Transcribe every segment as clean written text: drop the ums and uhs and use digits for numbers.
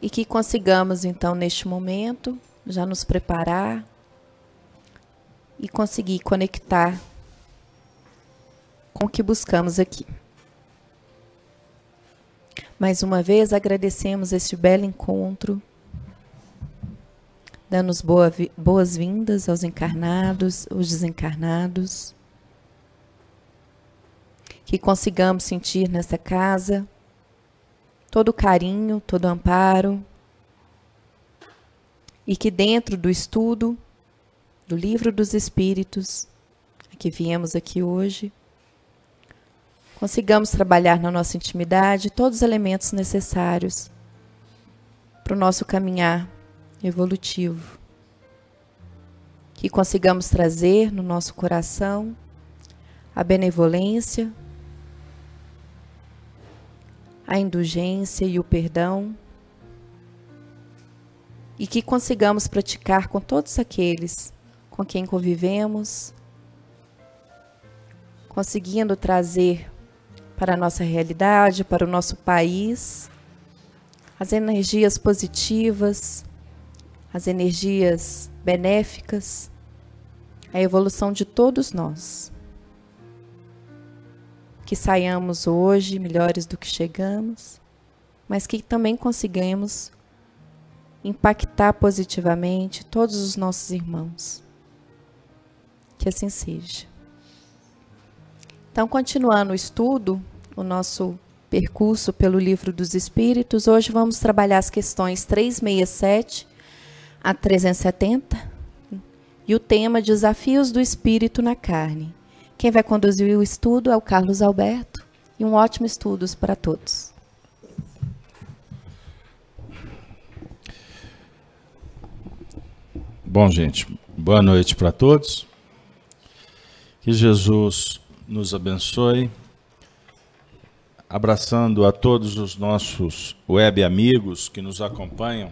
e que consigamos, então, neste momento, já nos preparar e conseguir conectar com o que buscamos aqui. Mais uma vez, agradecemos este belo encontro, dando boas-vindas aos encarnados, aos desencarnados, que consigamos sentir nessa casa todo o carinho, todo o amparo, e que dentro do estudo do Livro dos Espíritos, que viemos aqui hoje, consigamos trabalhar na nossa intimidade todos os elementos necessários para o nosso caminhar evolutivo. Que consigamos trazer no nosso coração a benevolência, a indulgência e o perdão, e que consigamos praticar com todos aqueles com quem convivemos, conseguindo trazer para a nossa realidade, para o nosso país, as energias positivas, as energias benéficas, a evolução de todos nós. Que saiamos hoje melhores do que chegamos, mas que também consigamos impactar positivamente todos os nossos irmãos. Que assim seja. Então, continuando o estudo, o nosso percurso pelo Livro dos Espíritos, hoje vamos trabalhar as questões 367 a 370 e o tema Desafios do Espírito na Carne. Quem vai conduzir o estudo é o Carlos Alberto, e um ótimo estudo para todos. Bom, gente, boa noite para todos. Que Jesus nos abençoe, abraçando a todos os nossos web amigos que nos acompanham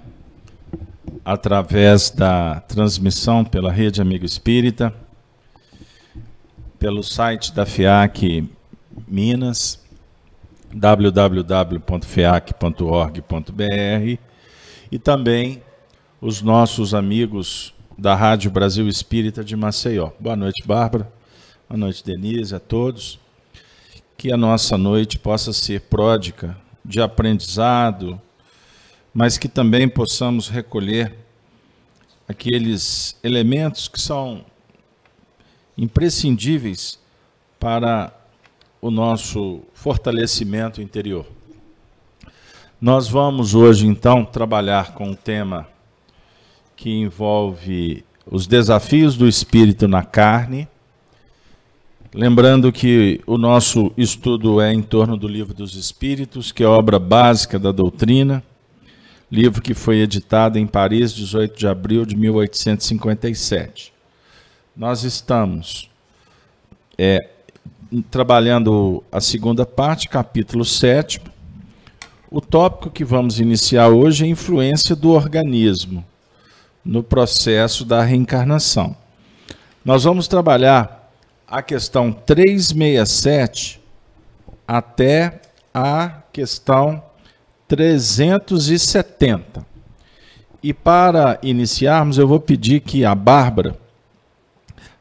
através da transmissão pela Rede Amigo Espírita, pelo site da FEAC Minas, www.feac.org.br, e também os nossos amigos da Rádio Brasil Espírita de Maceió. Boa noite, Bárbara. Boa noite, Denise, a todos. Que a nossa noite possa ser pródiga de aprendizado, mas que também possamos recolher aqueles elementos que são imprescindíveis para o nosso fortalecimento interior. Nós vamos hoje, então, trabalhar com um tema que envolve os desafios do espírito na carne. Lembrando que o nosso estudo é em torno do Livro dos Espíritos, que é obra básica da doutrina, livro que foi editado em Paris, 18 de abril de 1857. Nós estamos trabalhando a segunda parte, capítulo 7. O tópico que vamos iniciar hoje é a influência do organismo no processo da reencarnação. Nós vamos trabalhar a questão 367 até a questão 370. E para iniciarmos, eu vou pedir que a Bárbara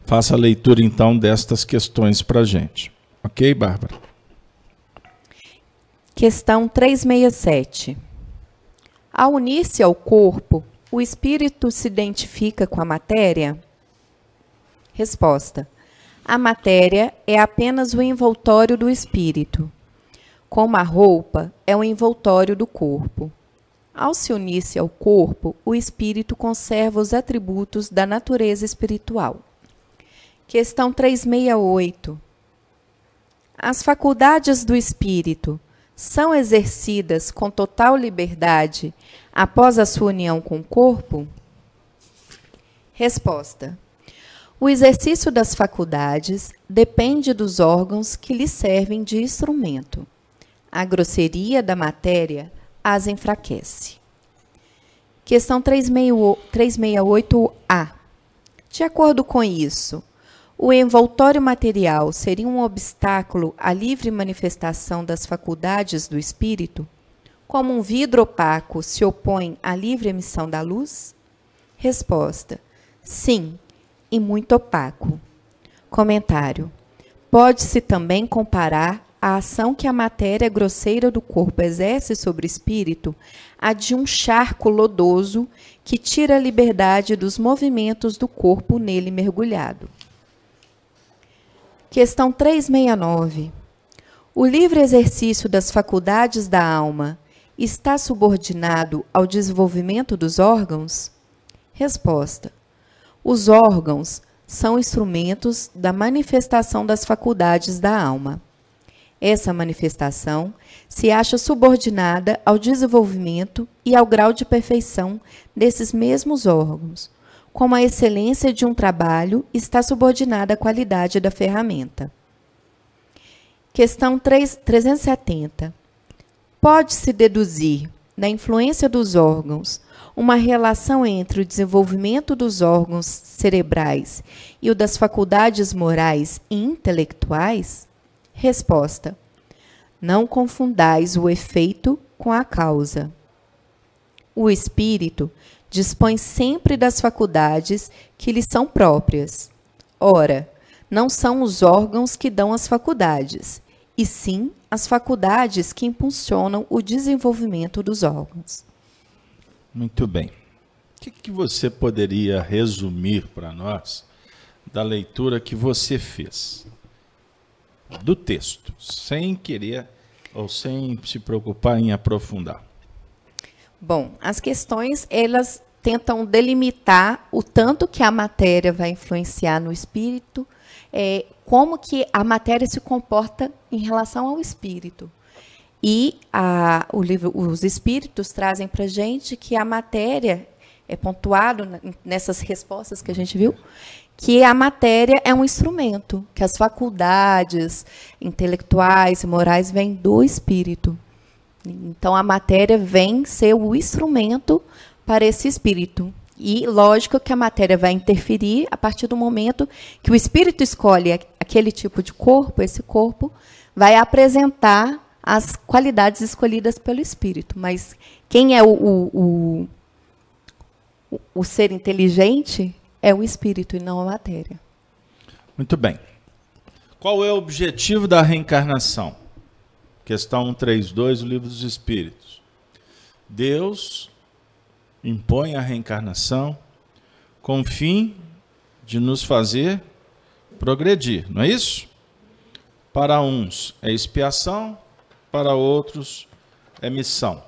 faça a leitura, então, destas questões para a gente. Ok, Bárbara? Questão 367. Ao unir-se ao corpo, o espírito se identifica com a matéria? Resposta. A matéria é apenas o envoltório do espírito, como a roupa é o envoltório do corpo. Ao se unir-se ao corpo, o espírito conserva os atributos da natureza espiritual. Questão 368. As faculdades do espírito são exercidas com total liberdade após a sua união com o corpo? Resposta. O exercício das faculdades depende dos órgãos que lhe servem de instrumento. A grosseria da matéria as enfraquece. Questão 368A. De acordo com isso, o envoltório material seria um obstáculo à livre manifestação das faculdades do espírito? como um vidro opaco se opõe à livre emissão da luz? Resposta: sim, e muito opaco. Comentário: pode-se também comparar a ação que a matéria grosseira do corpo exerce sobre o espírito à de um charco lodoso que tira a liberdade dos movimentos do corpo nele mergulhado. Questão 369. O livre exercício das faculdades da alma está subordinado ao desenvolvimento dos órgãos? Resposta: os órgãos são instrumentos da manifestação das faculdades da alma. Essa manifestação se acha subordinada ao desenvolvimento e ao grau de perfeição desses mesmos órgãos, como a excelência de um trabalho está subordinada à qualidade da ferramenta. Questão 370. Pode-se deduzir, da influência dos órgãos, uma relação entre o desenvolvimento dos órgãos cerebrais e o das faculdades morais e intelectuais? Resposta: não confundais o efeito com a causa. O espírito dispõe sempre das faculdades que lhe são próprias. Ora, não são os órgãos que dão as faculdades, e sim as faculdades que impulsionam o desenvolvimento dos órgãos. Muito bem. O que você poderia resumir para nós da leitura que você fez do texto, sem querer ou sem se preocupar em aprofundar? Bom, as questões, elas tentam delimitar o tanto que a matéria vai influenciar no espírito, como que a matéria se comporta em relação ao espírito. E o livro, os espíritos trazem para a gente que a matéria, é pontuado nessas respostas que a gente viu, que a matéria é um instrumento, que as faculdades intelectuais e morais vêm do espírito. Então, a matéria vem ser o instrumento para esse espírito. E, lógico, que a matéria vai interferir a partir do momento que o espírito escolhe aquele tipo de corpo, esse corpo vai apresentar as qualidades escolhidas pelo espírito. Mas quem é o ser inteligente é o espírito e não a matéria. Muito bem. Qual é o objetivo da reencarnação? Questão 132 do Livro dos Espíritos. Deus impõe a reencarnação com o fim de nos fazer progredir, não é isso? Para uns é expiação, para outros é missão.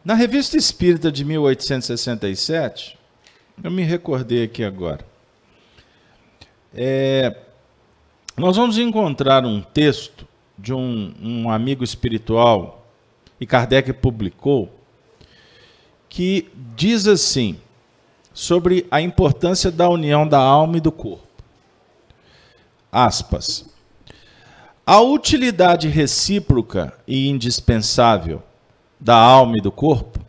Na Revista Espírita de 1867, eu me recordei aqui agora, nós vamos encontrar um texto de um amigo espiritual, e Kardec publicou, que diz assim, sobre a importância da união da alma e do corpo. Aspas. A utilidade recíproca e indispensável da alma e do corpo,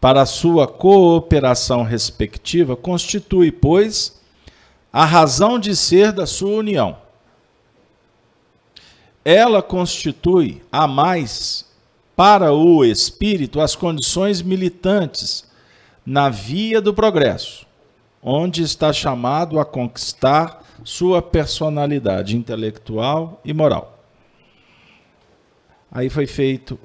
para a sua cooperação respectiva, constitui, pois, a razão de ser da sua união. Ela constitui, a mais, para o espírito, as condições militantes na via do progresso, onde está chamado a conquistar sua personalidade intelectual e moral. Aí foi feito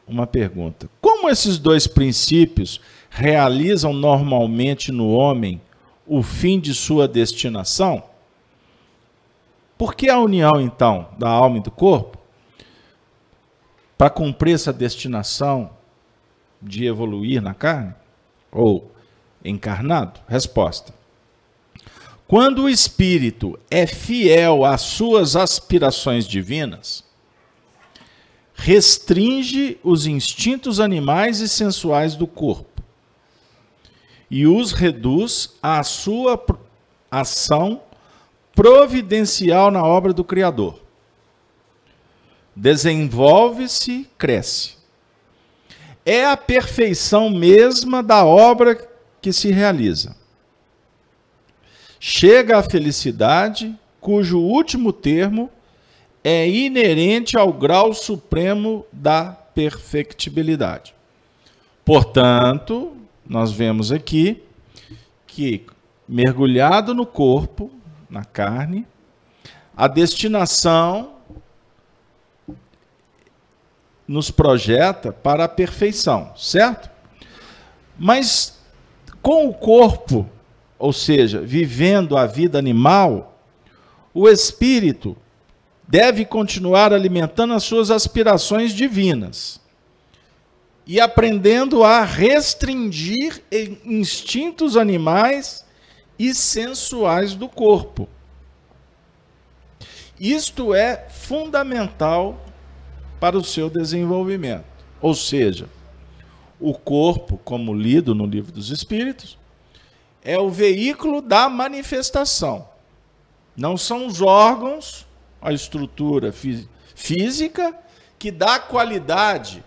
uma pergunta. Como esses dois princípios realizam normalmente no homem o fim de sua destinação? Por que a união, então, da alma e do corpo? Para cumprir essa destinação de evoluir na carne? Ou encarnado? Resposta. Quando o espírito é fiel às suas aspirações divinas, restringe os instintos animais e sensuais do corpo e os reduz à sua ação providencial na obra do Criador. Desenvolve-se, cresce. É a perfeição mesma da obra que se realiza. Chega à felicidade, cujo último termo é inerente ao grau supremo da perfectibilidade. Portanto, nós vemos aqui que, mergulhado no corpo, na carne, a destinação nos projeta para a perfeição, certo? Mas com o corpo, ou seja, vivendo a vida animal, o espírito deve continuar alimentando as suas aspirações divinas e aprendendo a restringir instintos animais e sensuais do corpo. Isto é fundamental para o seu desenvolvimento. Ou seja, o corpo, como lido no Livro dos Espíritos, é o veículo da manifestação. Não são os órgãos, a estrutura física, que dá qualidade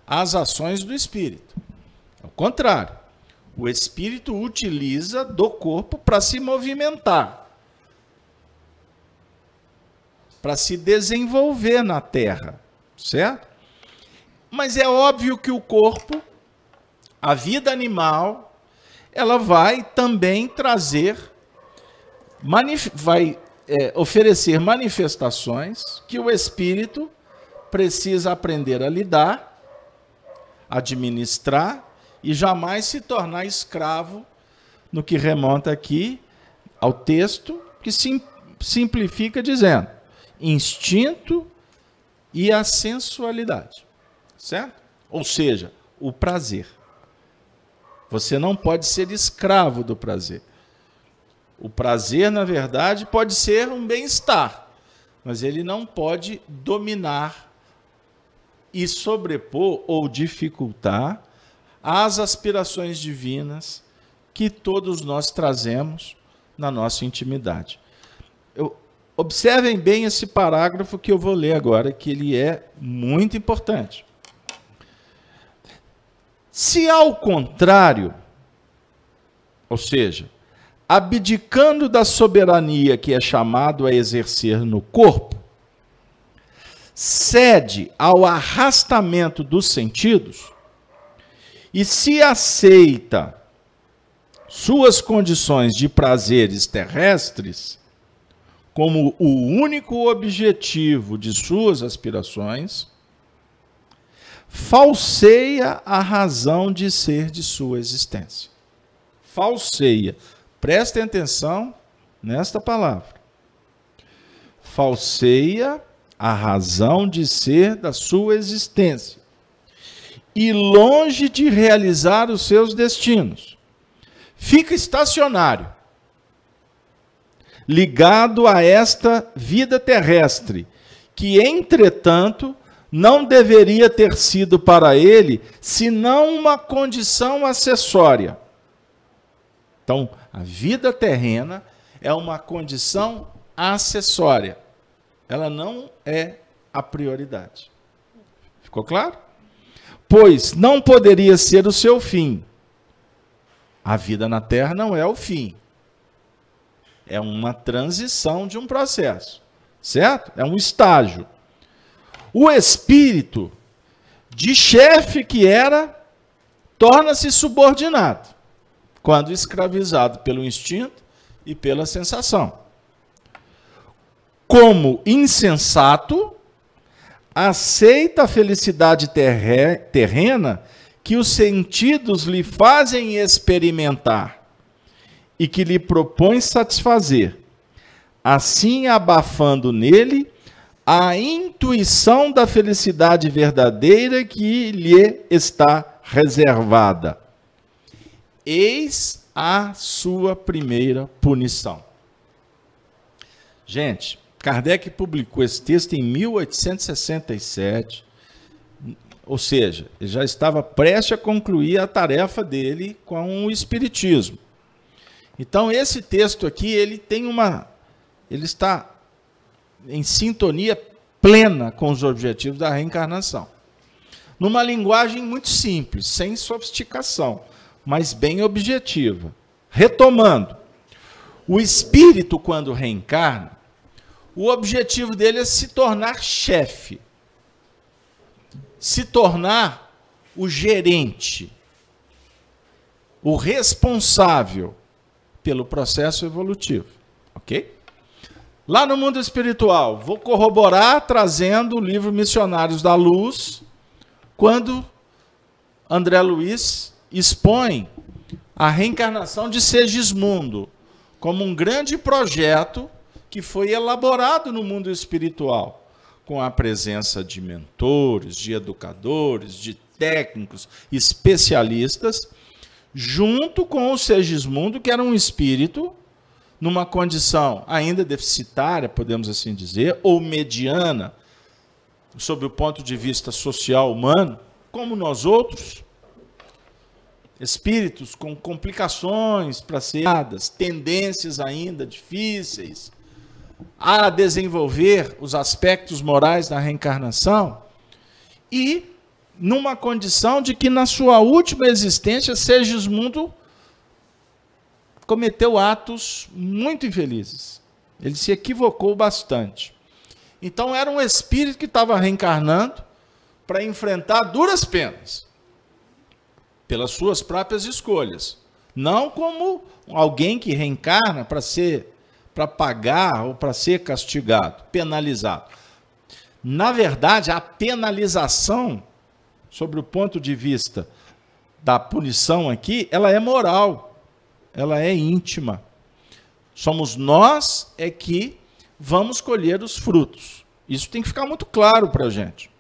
às ações do espírito. Ao contrário, o espírito utiliza do corpo para se movimentar, para se desenvolver na Terra, certo? Mas é óbvio que o corpo, a vida animal, ela vai também trazer, vai oferecer manifestações que o espírito precisa aprender a lidar, administrar e jamais se tornar escravo, no que remonta aqui ao texto que simplifica dizendo instinto e a sensualidade, certo? Ou seja, o prazer. Você não pode ser escravo do prazer. O prazer, na verdade, pode ser um bem-estar, mas ele não pode dominar e sobrepor ou dificultar as aspirações divinas que todos nós trazemos na nossa intimidade. Observem bem esse parágrafo que eu vou ler agora, que ele é muito importante. Se ao contrário, ou seja, abdicando da soberania que é chamado a exercer no corpo, cede ao arrastamento dos sentidos e se aceita suas condições de prazeres terrestres como o único objetivo de suas aspirações, falseia a razão de ser de sua existência. Falseia. Prestem atenção nesta palavra. Falseia a razão de ser da sua existência. E longe de realizar os seus destinos, fica estacionário, ligado a esta vida terrestre, que, entretanto, não deveria ter sido para ele senão uma condição acessória. Então, a vida terrena é uma condição acessória. Ela não é a prioridade. Ficou claro? Pois não poderia ser o seu fim. A vida na Terra não é o fim. É uma transição de um processo, certo? É um estágio. O espírito, de chefe que era, torna-se subordinado, quando escravizado pelo instinto e pela sensação. Como insensato, aceita a felicidade terrena que os sentidos lhe fazem experimentar e que lhe propõe satisfazer, assim abafando nele a intuição da felicidade verdadeira que lhe está reservada. Eis a sua primeira punição. Gente, Kardec publicou esse texto em 1867, ou seja, ele já estava prestes a concluir a tarefa dele com o Espiritismo. Então, esse texto aqui, ele está em sintonia plena com os objetivos da reencarnação. Numa linguagem muito simples, sem sofisticação, mas bem objetiva. Retomando, o espírito, quando reencarna, o objetivo dele é se tornar chefe, se tornar o gerente, o responsável pelo processo evolutivo, ok? Lá no mundo espiritual, vou corroborar trazendo o livro Missionários da Luz, quando André Luiz expõe a reencarnação de Segismundo como um grande projeto que foi elaborado no mundo espiritual, com a presença de mentores, de educadores, de técnicos, especialistas, junto com o Segismundo, que era um espírito numa condição ainda deficitária, podemos assim dizer, ou mediana, sob o ponto de vista social humano, como nós outros, espíritos com complicações para ser dadas, tendências ainda difíceis a desenvolver os aspectos morais da reencarnação, e numa condição de que na sua última existência Segismundo cometeu atos muito infelizes. Ele se equivocou bastante. Então era um espírito que estava reencarnando para enfrentar duras penas, pelas suas próprias escolhas. Não como alguém que reencarna para pagar ou para ser castigado, penalizado. Na verdade, a penalização, sobre o ponto de vista da punição aqui, ela é moral, ela é íntima. Somos nós é que vamos colher os frutos. Isso tem que ficar muito claro para a gente.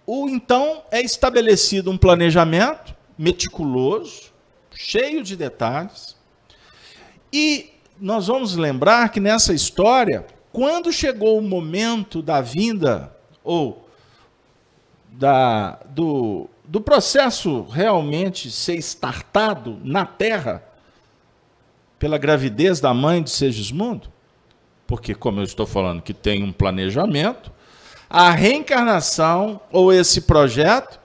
Então, é estabelecido um planejamento meticuloso, cheio de detalhes, e nós vamos lembrar que nessa história, quando chegou o momento da vinda, ou do processo realmente ser startado na Terra, pela gravidez da mãe de Segismundo, porque, como eu estou falando, que tem um planejamento, a reencarnação, ou esse projeto,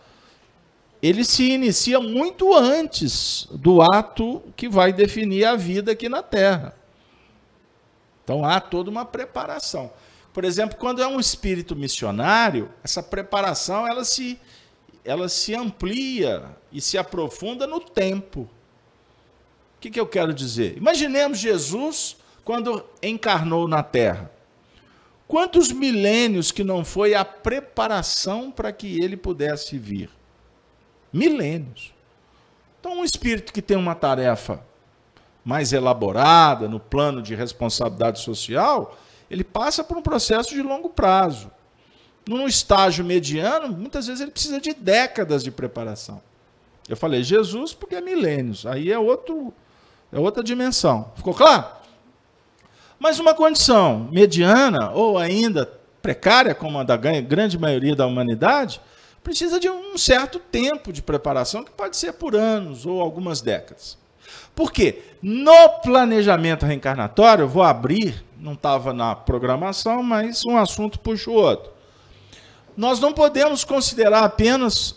ele se inicia muito antes do ato que vai definir a vida aqui na Terra. Então, há toda uma preparação. Por exemplo, quando é um espírito missionário, essa preparação ela se amplia e se aprofunda no tempo. O que eu quero dizer? Imaginemos Jesus quando encarnou na Terra. Quantos milênios que não foi a preparação para que ele pudesse vir? Milênios. Então, um espírito que tem uma tarefa mais elaborada, no plano de responsabilidade social, ele passa por um processo de longo prazo. Num estágio mediano, muitas vezes ele precisa de décadas de preparação. Eu falei Jesus porque é milênios, aí é outra dimensão. Ficou claro? Mas uma condição mediana ou ainda precária, como a da grande maioria da humanidade, precisa de um certo tempo de preparação, que pode ser por anos ou algumas décadas. Por quê? No planejamento reencarnatório, eu vou abrir, não estava na programação, mas um assunto puxa o outro. Nós não podemos considerar apenas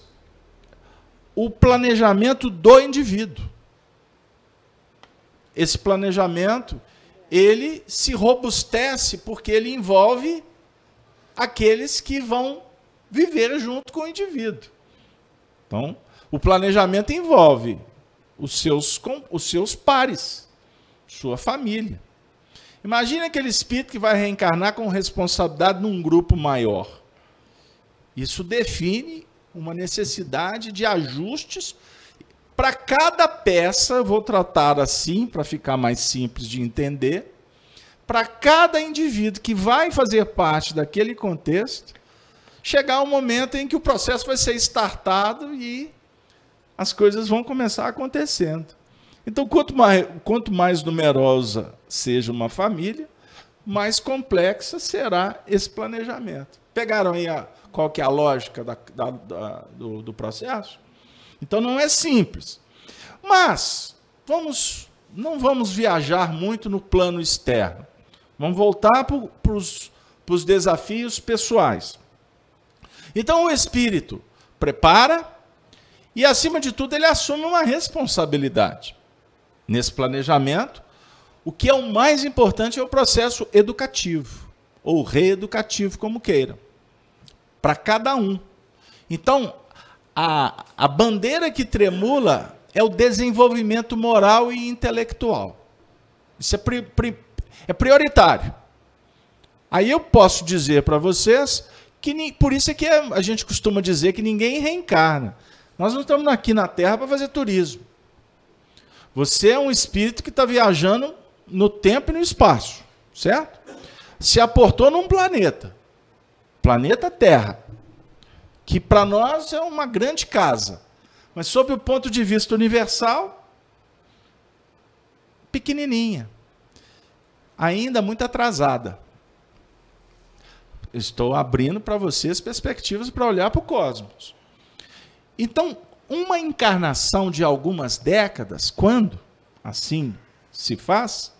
o planejamento do indivíduo. Esse planejamento, ele se robustece porque ele envolve aqueles que vão viver junto com o indivíduo. Então, o planejamento envolve os seus pares, sua família. Imagine aquele espírito que vai reencarnar com responsabilidade num grupo maior. Isso define uma necessidade de ajustes para cada peça, eu vou tratar assim para ficar mais simples de entender, para cada indivíduo que vai fazer parte daquele contexto, chegar um momento em que o processo vai ser startado e as coisas vão começar acontecendo. Então, quanto mais numerosa seja uma família, mais complexa será esse planejamento. Pegaram aí qual que é a lógica do processo? Então, não é simples. Mas, não vamos viajar muito no plano externo. Vamos voltar para os desafios pessoais. Então, o espírito prepara e, acima de tudo, ele assume uma responsabilidade. Nesse planejamento, O que é o mais importante é o processo educativo, ou reeducativo, como queira, para cada um. Então, a bandeira que tremula é o desenvolvimento moral e intelectual. Isso é prioritário. Aí eu posso dizer para vocês que, por isso é que a gente costuma dizer que ninguém reencarna. Nós não estamos aqui na Terra para fazer turismo. Você é um espírito que está viajando no tempo e no espaço, certo? Se aportou num planeta Terra, que para nós é uma grande casa, mas sob o ponto de vista universal, pequenininha, ainda muito atrasada. Estou abrindo para vocês perspectivas para olhar para o cosmos. Então, uma encarnação de algumas décadas, quando assim se faz,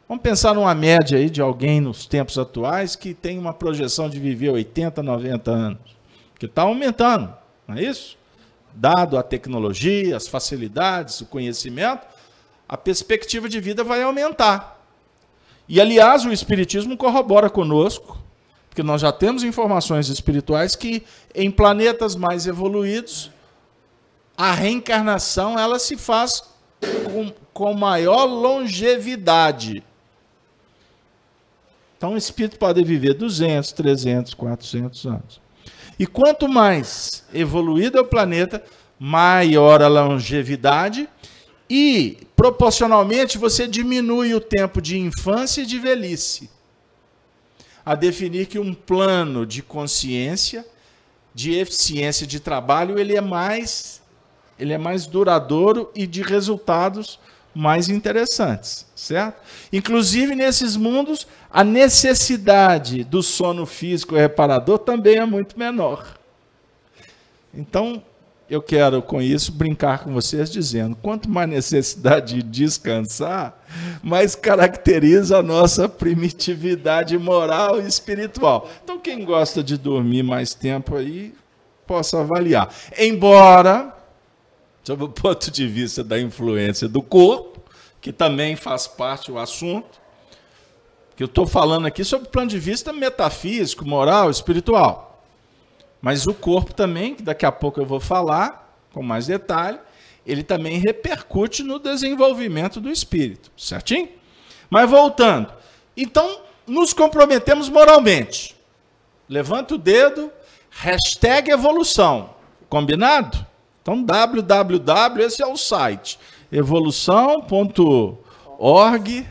vamos pensar numa média aí de alguém nos tempos atuais que tem uma projeção de viver 80, 90 anos, que está aumentando, não é isso? Dado a tecnologia, as facilidades, o conhecimento, a perspectiva de vida vai aumentar. E, aliás, o Espiritismo corrobora conosco, porque nós já temos informações espirituais que em planetas mais evoluídos, a reencarnação ela se faz com maior longevidade. Então, o espírito pode viver 200, 300, 400 anos. E quanto mais evoluído é o planeta, maior a longevidade e, proporcionalmente, você diminui o tempo de infância e de velhice. A definir que um plano de consciência, de eficiência de trabalho, ele é mais duradouro e de resultados mais interessantes, certo? Inclusive, nesses mundos, a necessidade do sono físico reparador também é muito menor. Então, eu quero, com isso, brincar com vocês dizendo, quanto mais necessidade de descansar, mais caracteriza a nossa primitividade moral e espiritual. Então, quem gosta de dormir mais tempo aí, possa avaliar. Embora, sob o ponto de vista da influência do corpo, que também faz parte do assunto, que eu estou falando aqui sob o plano de vista metafísico, moral, espiritual. Mas o corpo também, que daqui a pouco eu vou falar com mais detalhe, ele também repercute no desenvolvimento do espírito, certinho? Mas voltando, então nos comprometemos moralmente. Levanta o dedo, #evolução, combinado? Então www, esse é o site, evolução.org,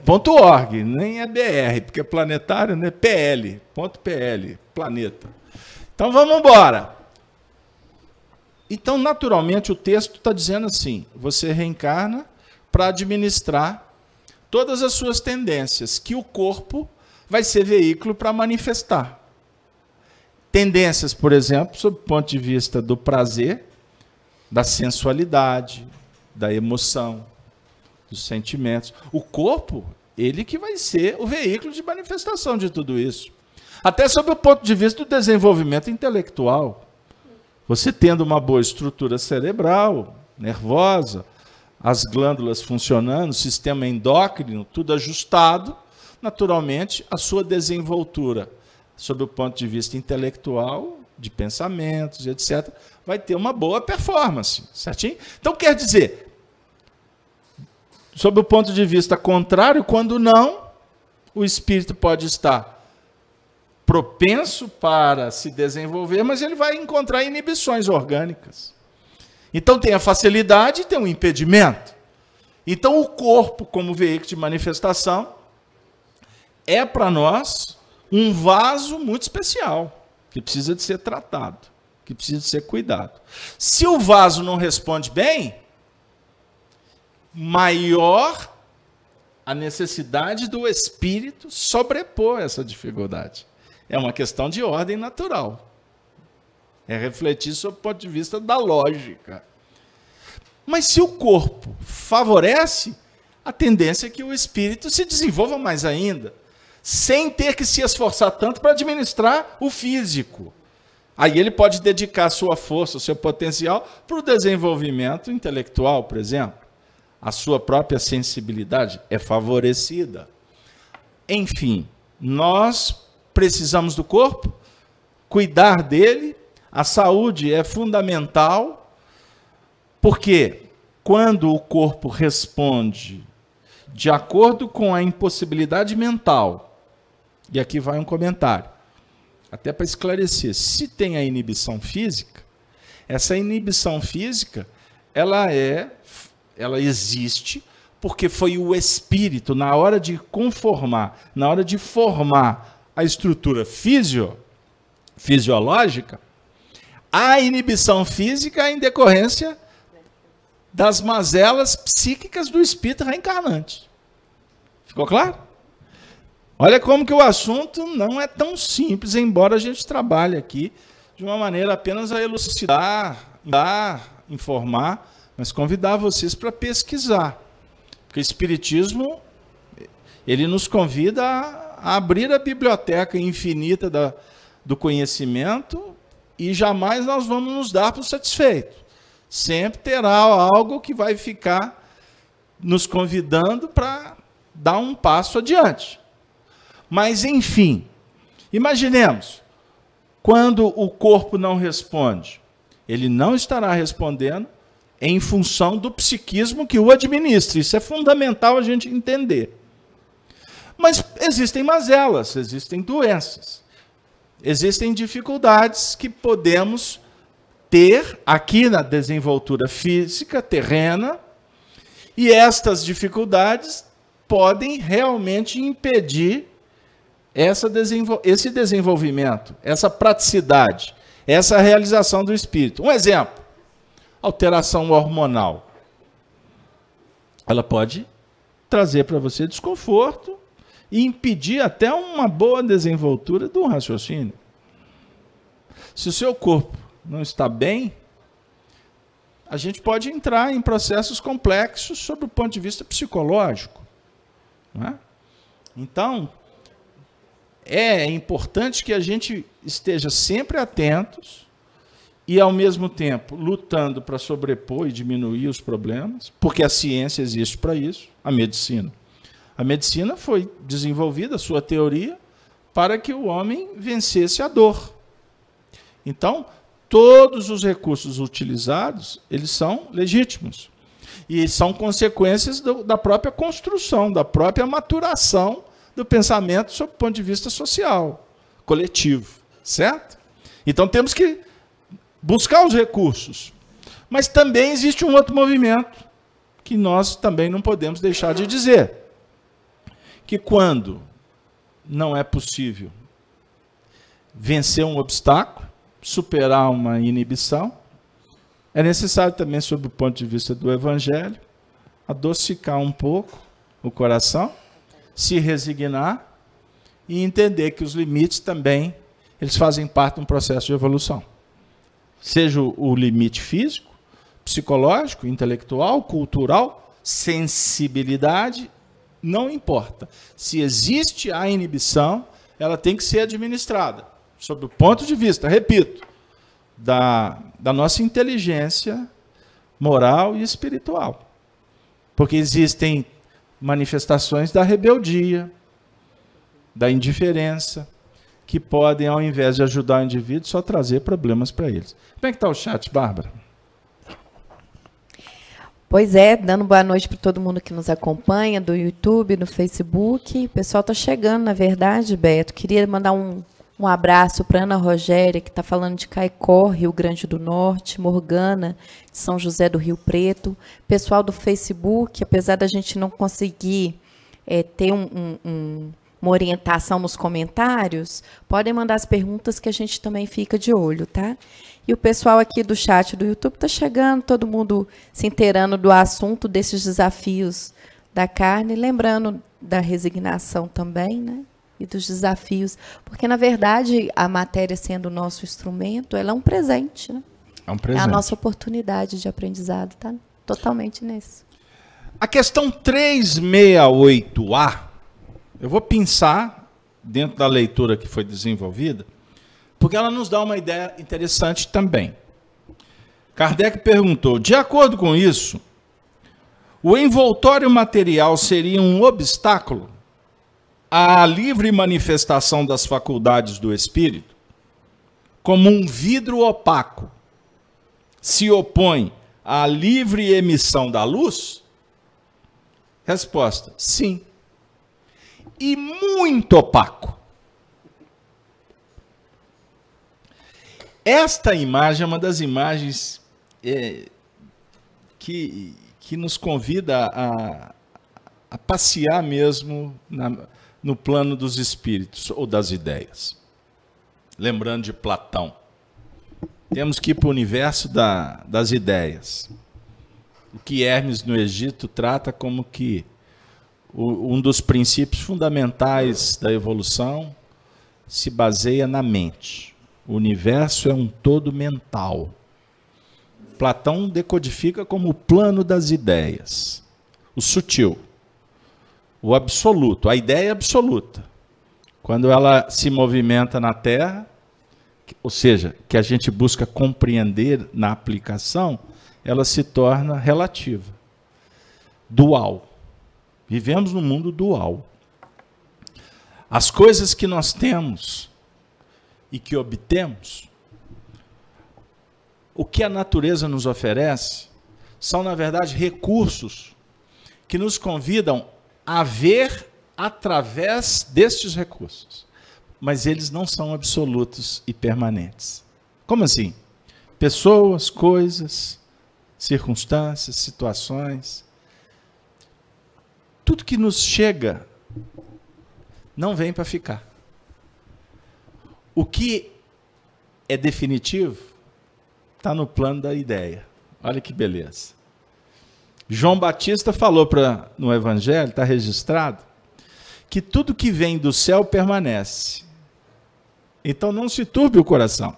.org, nem é BR, porque é planetário, né? PL, planeta. Então vamos embora. Então, naturalmente, o texto está dizendo assim, você reencarna para administrar todas as suas tendências, que o corpo vai ser veículo para manifestar. Tendências, por exemplo, sob o ponto de vista do prazer, da sensualidade, da emoção, dos sentimentos. O corpo, ele que vai ser o veículo de manifestação de tudo isso. Até sob o ponto de vista do desenvolvimento intelectual. Você tendo uma boa estrutura cerebral, nervosa, as glândulas funcionando, o sistema endócrino, tudo ajustado, naturalmente, a sua desenvoltura, sob o ponto de vista intelectual, de pensamentos, etc., vai ter uma boa performance, certinho? Então, quer dizer, sob o ponto de vista contrário, quando não, o espírito pode estar propenso para se desenvolver, mas ele vai encontrar inibições orgânicas. Então tem a facilidade e tem um impedimento. Então o corpo, como veículo de manifestação, é para nós um vaso muito especial, que precisa de ser tratado, que precisa de ser cuidado. Se o vaso não responde bem, maior a necessidade do espírito sobrepor essa dificuldade. É uma questão de ordem natural. É refletir sob o ponto de vista da lógica. Mas se o corpo favorece, a tendência é que o espírito se desenvolva mais ainda, sem ter que se esforçar tanto para administrar o físico. Aí ele pode dedicar a sua força, o seu potencial para o desenvolvimento intelectual, por exemplo. a sua própria sensibilidade é favorecida. Enfim, nós precisamos do corpo, cuidar dele, a saúde é fundamental, porque quando o corpo responde de acordo com a impossibilidade mental, e aqui vai um comentário, até para esclarecer, se tem a inibição física, essa inibição física, ela existe porque foi o espírito, na hora de conformar, na hora de formar a estrutura fisiológica, a inibição física é em decorrência das mazelas psíquicas do espírito reencarnante. Ficou claro? Olha como que o assunto não é tão simples, embora a gente trabalhe aqui de uma maneira apenas a elucidar, informar, mas convidar vocês para pesquisar. Porque o Espiritismo, ele nos convida a abrir a biblioteca infinita do conhecimento e jamais nós vamos nos dar por satisfeito. Sempre terá algo que vai ficar nos convidando para dar um passo adiante. Mas, enfim, imaginemos, quando o corpo não responde, ele não estará respondendo em função do psiquismo que o administra. Isso é fundamental a gente entender. Mas existem mazelas, existem doenças, existem dificuldades que podemos ter aqui na desenvoltura física, terrena, e estas dificuldades podem realmente impedir esse desenvolvimento, essa praticidade, essa realização do espírito. Um exemplo, alteração hormonal. Ela pode trazer para você desconforto e impedir até uma boa desenvoltura do raciocínio. Se o seu corpo não está bem, a gente pode entrar em processos complexos sob o ponto de vista psicológico. Não é? Então, é importante que a gente esteja sempre atentos e, ao mesmo tempo, lutando para sobrepor e diminuir os problemas, porque a ciência existe para isso, a medicina. A medicina foi desenvolvida, a sua teoria, para que o homem vencesse a dor. Então, todos os recursos utilizados, eles são legítimos. E são consequências da própria construção, da própria maturação do pensamento sob o ponto de vista social, coletivo, certo? Então temos que buscar os recursos. Mas também existe um outro movimento que nós também não podemos deixar de dizer, que quando não é possível vencer um obstáculo, superar uma inibição, é necessário também, sob o ponto de vista do Evangelho, adocicar um pouco o coração, se resignar e entender que os limites também, eles fazem parte de um processo de evolução. Seja o limite físico, psicológico, intelectual, cultural, sensibilidade, não importa. Se existe a inibição, ela tem que ser administrada, sob o ponto de vista, repito, da nossa inteligência moral e espiritual. Porque existem manifestações da rebeldia, da indiferença, que podem, ao invés de ajudar o indivíduo, só trazer problemas para eles. Como é que está o chat, Bárbara? Pois é, dando boa noite para todo mundo que nos acompanha, do YouTube, do Facebook. O pessoal está chegando, na verdade, Beto. Queria mandar um abraço para Ana Rogéria, que está falando de Caicó, Rio Grande do Norte, Morgana, de São José do Rio Preto. Pessoal do Facebook, apesar da gente não conseguir ter uma orientação nos comentários, podem mandar as perguntas que a gente também fica de olho, tá? E o pessoal aqui do chat do YouTube está chegando, todo mundo se inteirando do assunto desses desafios da carne, lembrando da resignação também, né? E dos desafios, porque, na verdade, a matéria sendo o nosso instrumento, ela é um presente, né? É um presente. É a nossa oportunidade de aprendizado, tá? Totalmente nisso. A questão 368A, eu vou pensar dentro da leitura que foi desenvolvida, porque ela nos dá uma ideia interessante também. Kardec perguntou, de acordo com isso, O envoltório material seria um obstáculo à livre manifestação das faculdades do espírito, como um vidro opaco se opõe à livre emissão da luz? Resposta: sim. E muito opaco. Esta imagem é uma das imagens que nos convida a passear mesmo no plano dos espíritos ou das ideias. Lembrando de Platão. Temos que ir para o universo das ideias. O que Hermes no Egito trata como que um dos princípios fundamentais da evolução se baseia na mente. O universo é um todo mental. Platão decodifica como o plano das ideias, o sutil, o absoluto, a ideia absoluta. Quando ela se movimenta na Terra, ou seja, que a gente busca compreender na aplicação, ela se torna relativa, dual. Vivemos num mundo dual. As coisas que nós temos e que obtemos, o que a natureza nos oferece, são, na verdade, recursos que nos convidam a ver através destes recursos. Mas eles não são absolutos e permanentes. Como assim? Pessoas, coisas, circunstâncias, situações. Tudo que nos chega não vem para ficar. O que é definitivo está no plano da ideia. Olha que beleza. João Batista falou no Evangelho, está registrado, que tudo que vem do céu permanece. Então não se turbe o coração.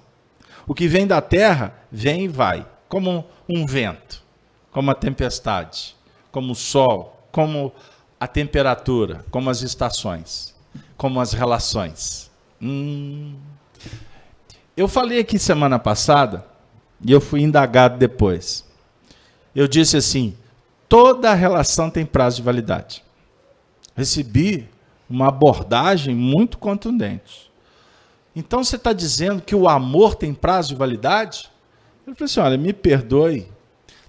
O que vem da terra, vem e vai. Como um vento, como a tempestade, como o sol, como a temperatura, como as estações, como as relações. Eu falei aqui semana passada, e eu fui indagado depois. Eu disse assim, toda relação tem prazo de validade. Recebi uma abordagem muito contundente. Então você está dizendo que o amor tem prazo de validade? Eu falei assim, olha, me perdoe.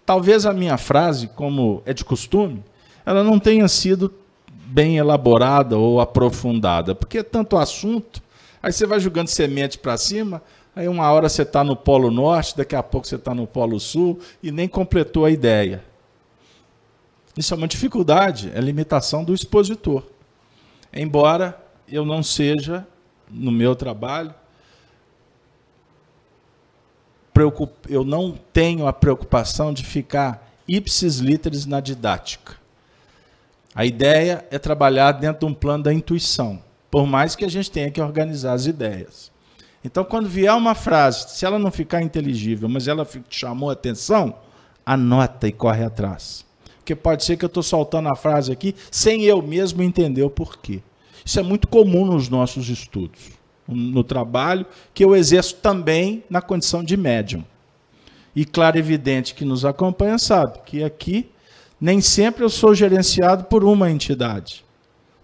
Talvez a minha frase, como é de costume, ela não tenha sido bem elaborada ou aprofundada, porque é tanto assunto, aí você vai jogando semente para cima, aí uma hora você está no Polo Norte, daqui a pouco você está no Polo Sul, e nem completou a ideia. Isso é uma dificuldade, é limitação do expositor. Embora eu não seja, no meu trabalho, eu não tenho a preocupação de ficar ipsis literis na didática. A ideia é trabalhar dentro de um plano da intuição, por mais que a gente tenha que organizar as ideias. Então, quando vier uma frase, se ela não ficar inteligível, mas ela chamou a atenção, anota e corre atrás. Porque pode ser que eu estou soltando a frase aqui sem eu mesmo entender o porquê. Isso é muito comum nos nossos estudos, no trabalho, que eu exerço também na condição de médium. E claro, evidente que nos acompanha sabe que aqui nem sempre eu sou gerenciado por uma entidade.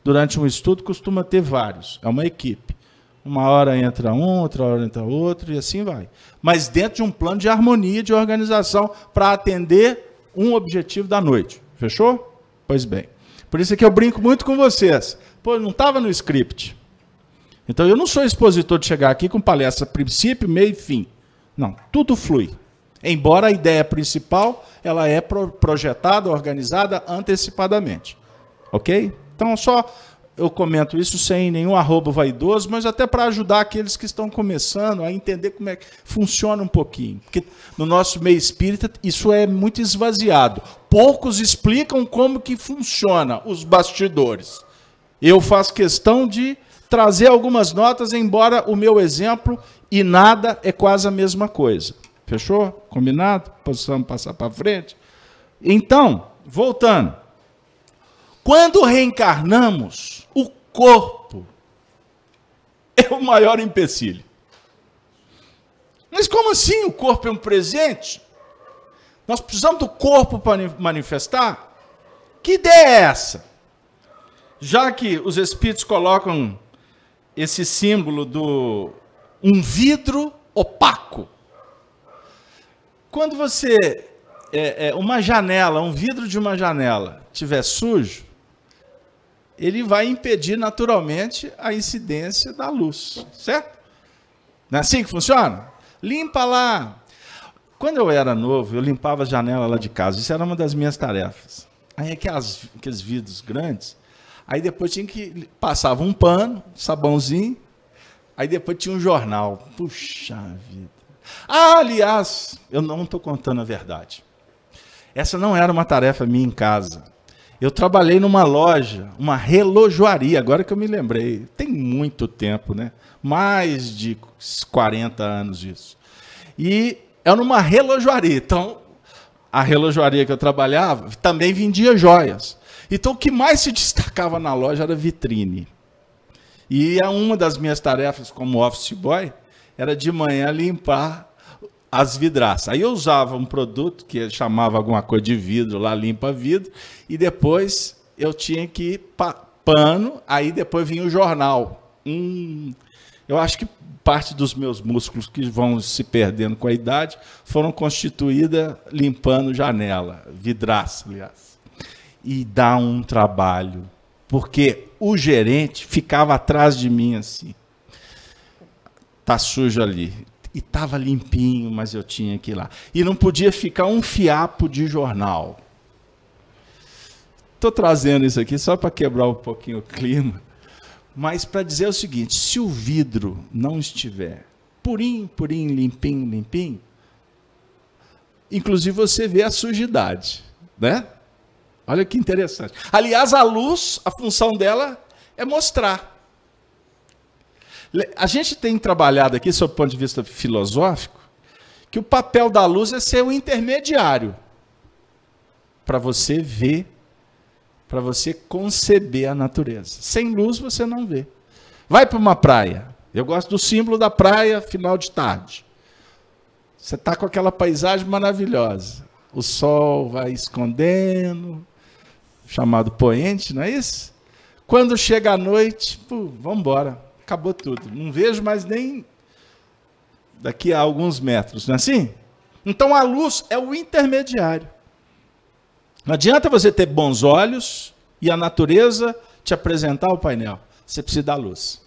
Durante um estudo costuma ter vários, é uma equipe. Uma hora entra um, outra hora entra outro e assim vai. Mas dentro de um plano de harmonia, de organização, para atender um objetivo da noite. Fechou? Pois bem. Por isso é que eu brinco muito com vocês. Pô, não estava no script. Então eu não sou expositor de chegar aqui com palestra princípio, meio e fim. Não, tudo flui. Embora a ideia principal, ela é projetada, organizada antecipadamente. Ok? Então só eu comento isso sem nenhum arrobo vaidoso, mas até para ajudar aqueles que estão começando a entender como é que funciona um pouquinho. Porque no nosso meio espírita isso é muito esvaziado. Poucos explicam como que funciona os bastidores. Eu faço questão de trazer algumas notas, embora o meu exemplo e nada é quase a mesma coisa. Fechou? Combinado? Possamos passar para frente? Então, voltando. Quando reencarnamos, o corpo é o maior empecilho. Mas como assim o corpo é um presente? Nós precisamos do corpo para manifestar? Que ideia é essa? Já que os espíritos colocam esse símbolo do um vidro opaco. Quando você, uma janela, um vidro de uma janela estiver sujo, ele vai impedir naturalmente a incidência da luz, certo? Não é assim que funciona? Limpa lá. Quando eu era novo, eu limpava a janela lá de casa. Isso era uma das minhas tarefas. Aí aqueles vidros grandes, aí depois tinha que passava um pano, sabãozinho, aí depois tinha um jornal. Puxa vida. Ah, aliás, eu não estou contando a verdade. Essa não era uma tarefa minha em casa. Eu trabalhei numa loja, uma relojoaria, agora que eu me lembrei. Tem muito tempo, né? Mais de 40 anos isso. E era numa relojoaria. Então, a relojoaria que eu trabalhava também vendia joias. Então, o que mais se destacava na loja era vitrine. E uma das minhas tarefas como office boy era de manhã limpar as vidraças. Aí eu usava um produto que chamava alguma coisa de vidro, lá limpa vidro, e depois eu tinha que pano, aí depois vinha o jornal. Eu acho que parte dos meus músculos que vão se perdendo com a idade foram constituídas limpando janela, vidraça, aliás. E dá um trabalho, porque o gerente ficava atrás de mim assim. Tá sujo ali. E estava limpinho, mas eu tinha que ir lá. E não podia ficar um fiapo de jornal. Estou trazendo isso aqui só para quebrar um pouquinho o clima, mas para dizer o seguinte, se o vidro não estiver purinho, limpinho, inclusive você vê a sujidade, né? Olha que interessante. Aliás, a luz, a função dela é mostrar. A gente tem trabalhado aqui, sob o ponto de vista filosófico, que o papel da luz é ser o intermediário para você ver, para você conceber a natureza. Sem luz você não vê. Vai para uma praia. Eu gosto do símbolo da praia, final de tarde. Você está com aquela paisagem maravilhosa. O sol vai escondendo, chamado poente, não é isso? Quando chega a noite, vamos embora. Acabou tudo. Não vejo mais nem daqui a alguns metros, não é assim? Então a luz é o intermediário. Não adianta você ter bons olhos e a natureza te apresentar o painel. Você precisa da luz.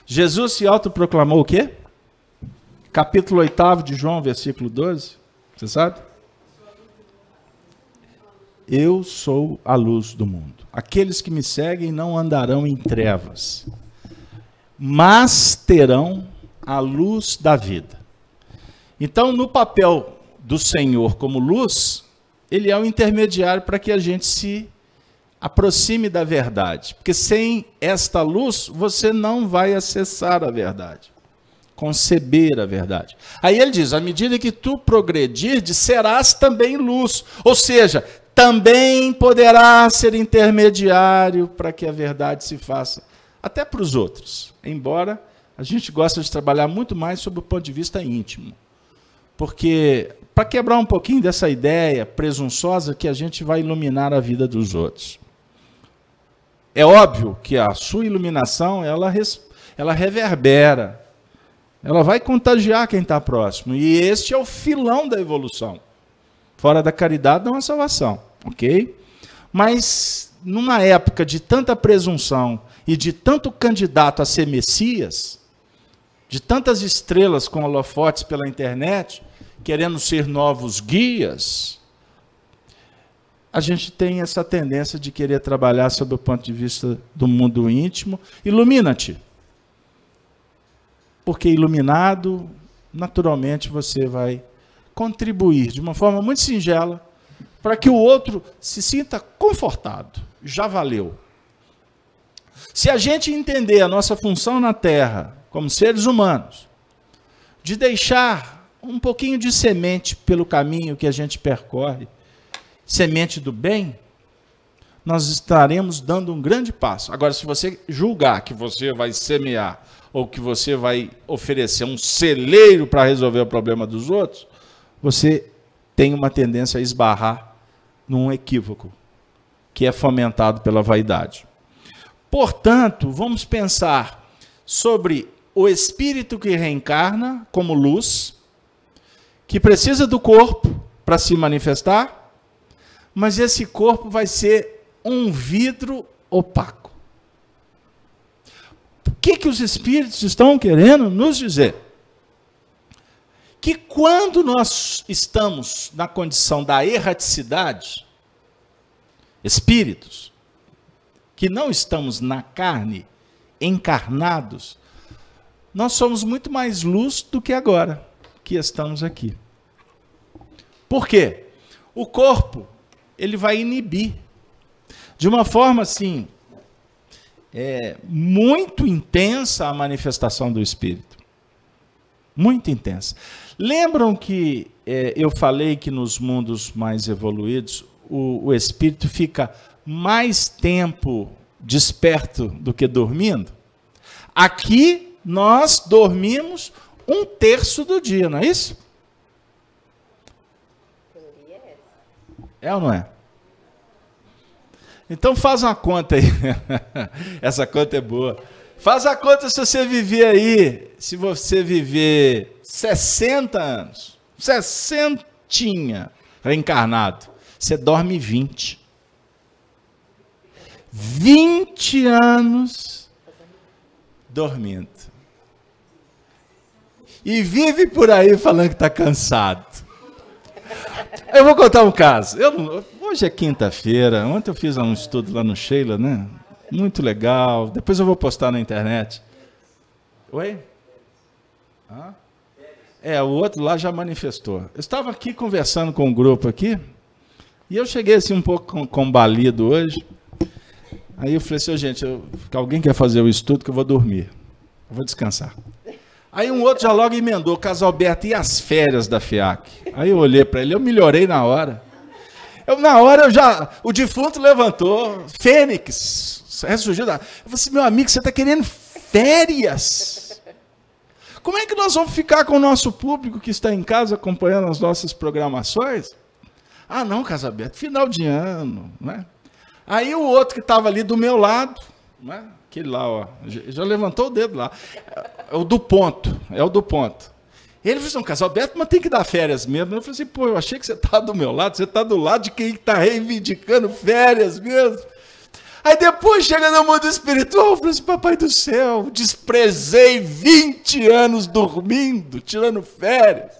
Jesus se autoproclamou o quê? Capítulo 8 de João, versículo 12. Você sabe? Eu sou a luz do mundo. Aqueles que me seguem não andarão em trevas, mas terão a luz da vida. Então, no papel do Senhor como luz, ele é o intermediário para que a gente se aproxime da verdade. Porque sem esta luz, você não vai acessar a verdade, conceber a verdade. Aí ele diz, à medida que tu progredires, serás também luz. Ou seja, também poderá ser intermediário para que a verdade se faça até para os outros, embora a gente goste de trabalhar muito mais sob o ponto de vista íntimo. Porque, para quebrar um pouquinho dessa ideia presunçosa que a gente vai iluminar a vida dos outros. É óbvio que a sua iluminação, ela reverbera, ela vai contagiar quem está próximo. E este é o filão da evolução. Fora da caridade não há salvação, ok? Mas, numa época de tanta presunção, e de tanto candidato a ser Messias, de tantas estrelas com holofotes pela internet, querendo ser novos guias, a gente tem essa tendência de querer trabalhar sob o ponto de vista do mundo íntimo. Ilumina-te. Porque iluminado, naturalmente você vai contribuir de uma forma muito singela para que o outro se sinta confortado. Já valeu. Se a gente entender a nossa função na Terra, como seres humanos, de deixar um pouquinho de semente pelo caminho que a gente percorre, semente do bem, nós estaremos dando um grande passo. Agora, se você julgar que você vai semear ou que você vai oferecer um celeiro para resolver o problema dos outros, você tem uma tendência a esbarrar num equívoco. que é fomentado pela vaidade. Portanto, vamos pensar sobre o espírito que reencarna como luz, que precisa do corpo para se manifestar, mas esse corpo vai ser um vidro opaco. O que os espíritos estão querendo nos dizer? Que quando nós estamos na condição da erraticidade, espíritos, que não estamos na carne, encarnados, nós somos muito mais luz do que agora, que estamos aqui. Por quê? O corpo, ele vai inibir, de uma forma assim, muito intensa a manifestação do espírito. Muito intensa. Lembram que eu falei que nos mundos mais evoluídos, o espírito fica mais tempo desperto do que dormindo? Aqui nós dormimos 1/3 do dia, não é isso? É ou não é? Então faz uma conta aí. Essa conta é boa. Faz a conta se você viver aí, se você viver 60 anos, 60 reencarnado, você dorme 20. 20 anos dormindo. E vive por aí falando que está cansado. Eu vou contar um caso. Hoje é quinta-feira, ontem eu fiz um estudo lá no Sheila, né? Muito legal. Depois eu vou postar na internet. Oi? O outro lá já manifestou. Eu estava aqui conversando com um grupo aqui, e eu cheguei assim um pouco combalido hoje. Aí eu falei assim, gente, alguém quer fazer o estudo que eu vou dormir. Eu vou descansar. Aí um outro já logo emendou, Casalberto, e as férias da FIAC? Aí eu olhei para ele, eu melhorei na hora. O defunto levantou, Fênix, ressurgiu. Eu falei assim, meu amigo, você está querendo férias? Como é que nós vamos ficar com o nosso público que está em casa acompanhando as nossas programações? Ah, não, Casalberto, final de ano, né? Aí o outro que estava ali do meu lado, né? Aquele lá, ó, já levantou o dedo lá. É o do ponto. Ele falou assim, Casalberto, mas tem que dar férias mesmo. Eu falei assim, pô, eu achei que você estava do meu lado, você está do lado de quem está reivindicando férias mesmo. Aí depois chega no mundo espiritual, eu falei assim, papai do céu, desprezei 20 anos dormindo, tirando férias.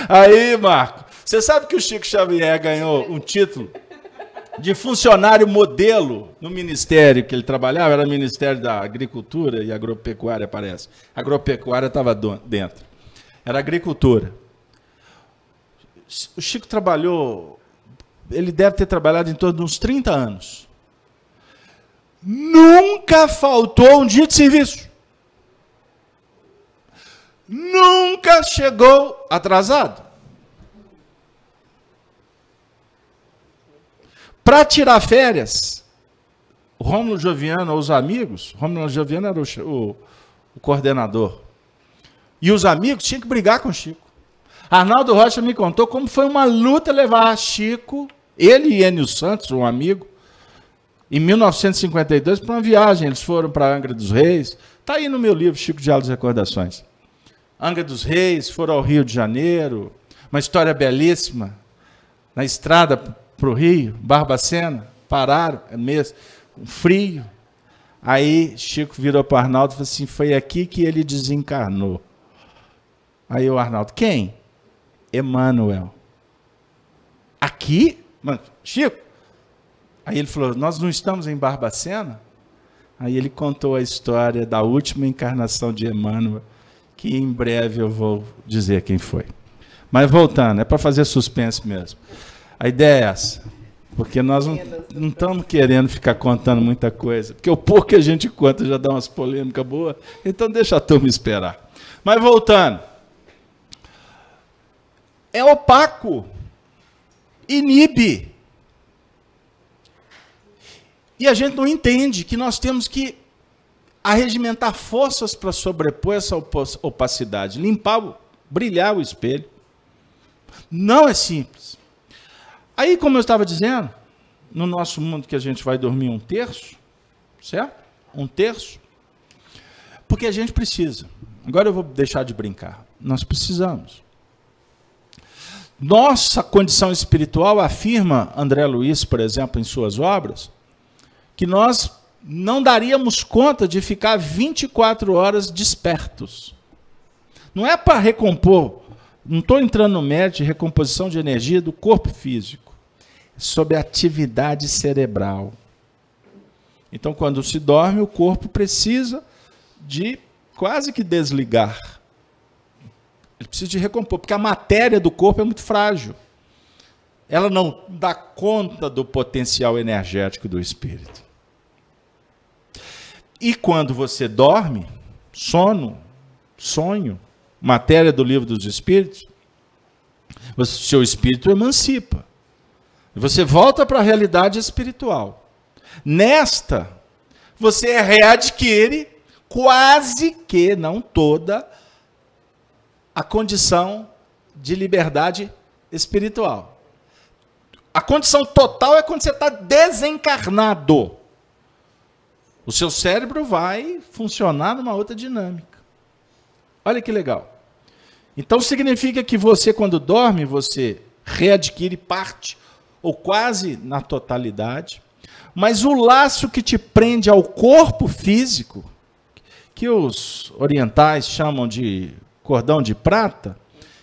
Aí, Marco, você sabe que o Chico Xavier ganhou um título de funcionário modelo no ministério que ele trabalhava, era o Ministério da Agricultura e Agropecuária, parece. A agropecuária estava dentro. Era agricultura. O Chico trabalhou, ele deve ter trabalhado em torno de uns 30 anos. Nunca faltou um dia de serviço. Nunca chegou atrasado. Para tirar férias, o Rômulo Joviano, os amigos, Rômulo Joviano era o coordenador, e os amigos tinham que brigar com o Chico. Arnaldo Rocha me contou como foi uma luta levar Chico, ele e Enio Santos, um amigo, em 1952, para uma viagem. Eles foram para Angra dos Reis. Está aí no meu livro, Chico Diálogos e Recordações. Angra dos Reis, foram ao Rio de Janeiro, uma história belíssima, na estrada para o Rio, Barbacena, pararam, mesmo, um frio. Aí Chico virou para o Arnaldo e falou assim, foi aqui que ele desencarnou. Aí o Arnaldo, quem? Emmanuel. Aqui? Mano, Chico? Aí ele falou, nós não estamos em Barbacena? Aí ele contou a história da última encarnação de Emmanuel, que em breve eu vou dizer quem foi. Mas voltando, é para fazer suspense mesmo. A ideia é essa, porque nós não estamos querendo ficar contando muita coisa, porque o pouco que a gente conta já dá umas polêmicas boas, então deixa a turma esperar. Mas voltando, é opaco, inibe. E a gente não entende que nós temos que arregimentar forças para sobrepor essa opacidade, limpar, brilhar o espelho. Não é simples. Aí, como eu estava dizendo, no nosso mundo que a gente vai dormir 1/3, certo? 1/3. Porque a gente precisa. Agora eu vou deixar de brincar. Nós precisamos. Nossa condição espiritual afirma, André Luiz, por exemplo, em suas obras, que nós não daríamos conta de ficar 24 horas despertos. Não é para recompor, não estou entrando no mérito de recomposição de energia do corpo físico, é sobre a atividade cerebral. Então, quando se dorme, o corpo precisa de quase que desligar. Ele precisa de recompor, porque a matéria do corpo é muito frágil. Ela não dá conta do potencial energético do espírito. E quando você dorme, sonho, matéria do livro dos espíritos, o seu espírito emancipa. Você volta para a realidade espiritual. Nesta, você readquire quase que, não toda, a condição de liberdade espiritual. A condição total é quando você está desencarnado. O seu cérebro vai funcionar numa outra dinâmica. Olha que legal. Então significa que você, quando dorme, você readquire parte, ou quase na totalidade, mas o laço que te prende ao corpo físico, que os orientais chamam de cordão de prata,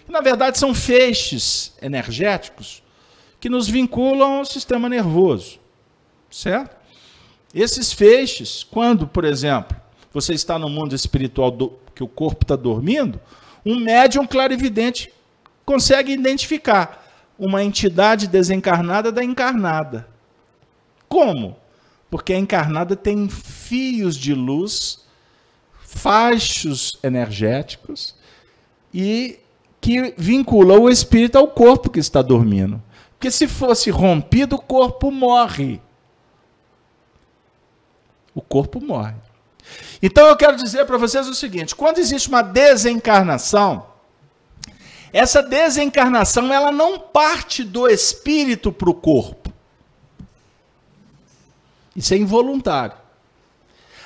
que na verdade são feixes energéticos que nos vinculam ao sistema nervoso, certo? Esses feixes, quando, por exemplo, você está no mundo espiritual que o corpo está dormindo, um médium clarividente consegue identificar uma entidade desencarnada da encarnada. Como? Porque a encarnada tem fios de luz, fachos energéticos, e que vincula o espírito ao corpo que está dormindo. Porque se fosse rompido, o corpo morre. O corpo morre. Então eu quero dizer para vocês o seguinte, quando existe uma desencarnação, essa desencarnação ela não parte do espírito para o corpo. Isso é involuntário.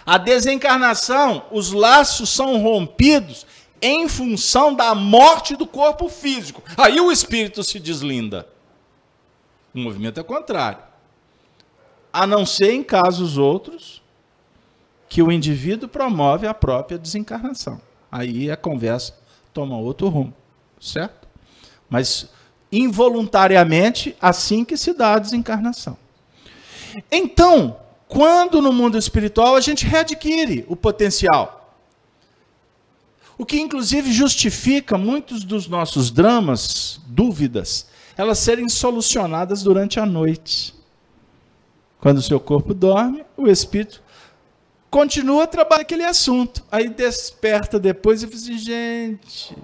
A desencarnação, os laços são rompidos em função da morte do corpo físico. Aí o espírito se deslinda. O movimento é contrário. A não ser em casos outros que o indivíduo promove a própria desencarnação. Aí a conversa toma outro rumo, certo? Mas involuntariamente, assim que se dá a desencarnação. Então, quando no mundo espiritual a gente readquire o potencial, o que inclusive justifica muitos dos nossos dramas, dúvidas, elas serem solucionadas durante a noite. Quando o seu corpo dorme, o espírito continua a trabalhar aquele assunto. Aí desperta depois e fala assim, gente,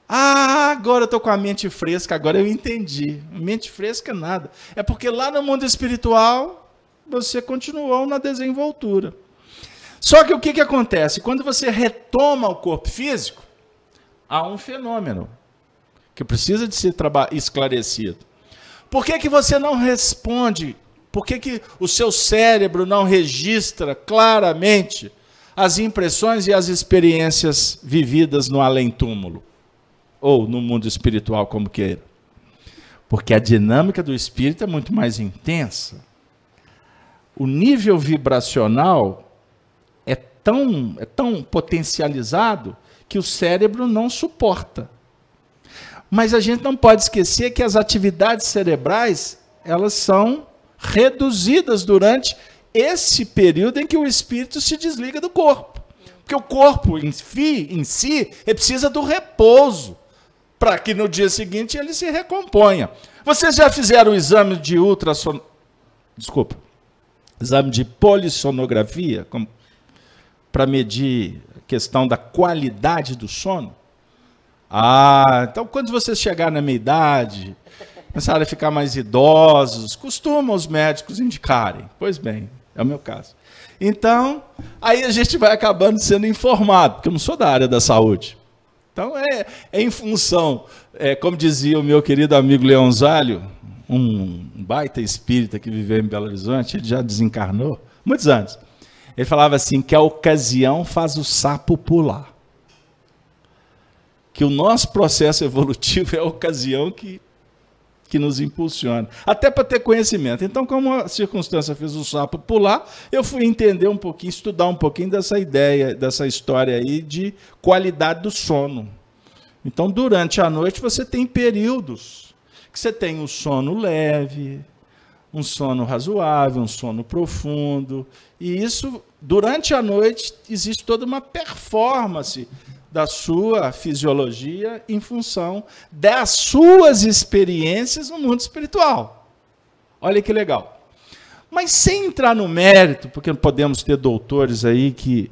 agora eu estou com a mente fresca, agora eu entendi. Mente fresca nada. É porque lá no mundo espiritual, você continuou na desenvoltura. Só que o que acontece? Quando você retoma o corpo físico, há um fenômeno que precisa de ser esclarecido. Por que você não responde? Por que o seu cérebro não registra claramente as impressões e as experiências vividas no além-túmulo? Ou no mundo espiritual, como queira? Porque a dinâmica do espírito é muito mais intensa. O nível vibracional é tão potencializado que o cérebro não suporta. Mas a gente não pode esquecer que as atividades cerebrais, elas são reduzidas durante esse período em que o espírito se desliga do corpo. Porque o corpo em si ele precisa do repouso, para que no dia seguinte ele se recomponha. Vocês já fizeram o exame de exame de polissonografia, para medir a questão da qualidade do sono? Então quando vocês chegarem na meia idade, começarem a ficar mais idosos, costumam os médicos indicarem. Pois bem, é o meu caso. Então, aí a gente vai acabando sendo informado, porque eu não sou da área da saúde. Então, é em função, como dizia o meu querido amigo Leonzálio, um baita espírita que viveu em Belo Horizonte, ele já desencarnou, muitos anos. Ele falava assim, que a ocasião faz o sapo pular. Que o nosso processo evolutivo é a ocasião que nos impulsiona. Até para ter conhecimento. Então, como a circunstância fez o sapo pular, eu fui entender um pouquinho, estudar um pouquinho dessa ideia, dessa história aí de qualidade do sono. Então, durante a noite, você tem períodos que você tem um sono leve, um sono razoável, um sono profundo. E isso, durante a noite, existe toda uma performance da sua fisiologia em função das suas experiências no mundo espiritual. Olha que legal. Mas sem entrar no mérito, porque podemos ter doutores aí que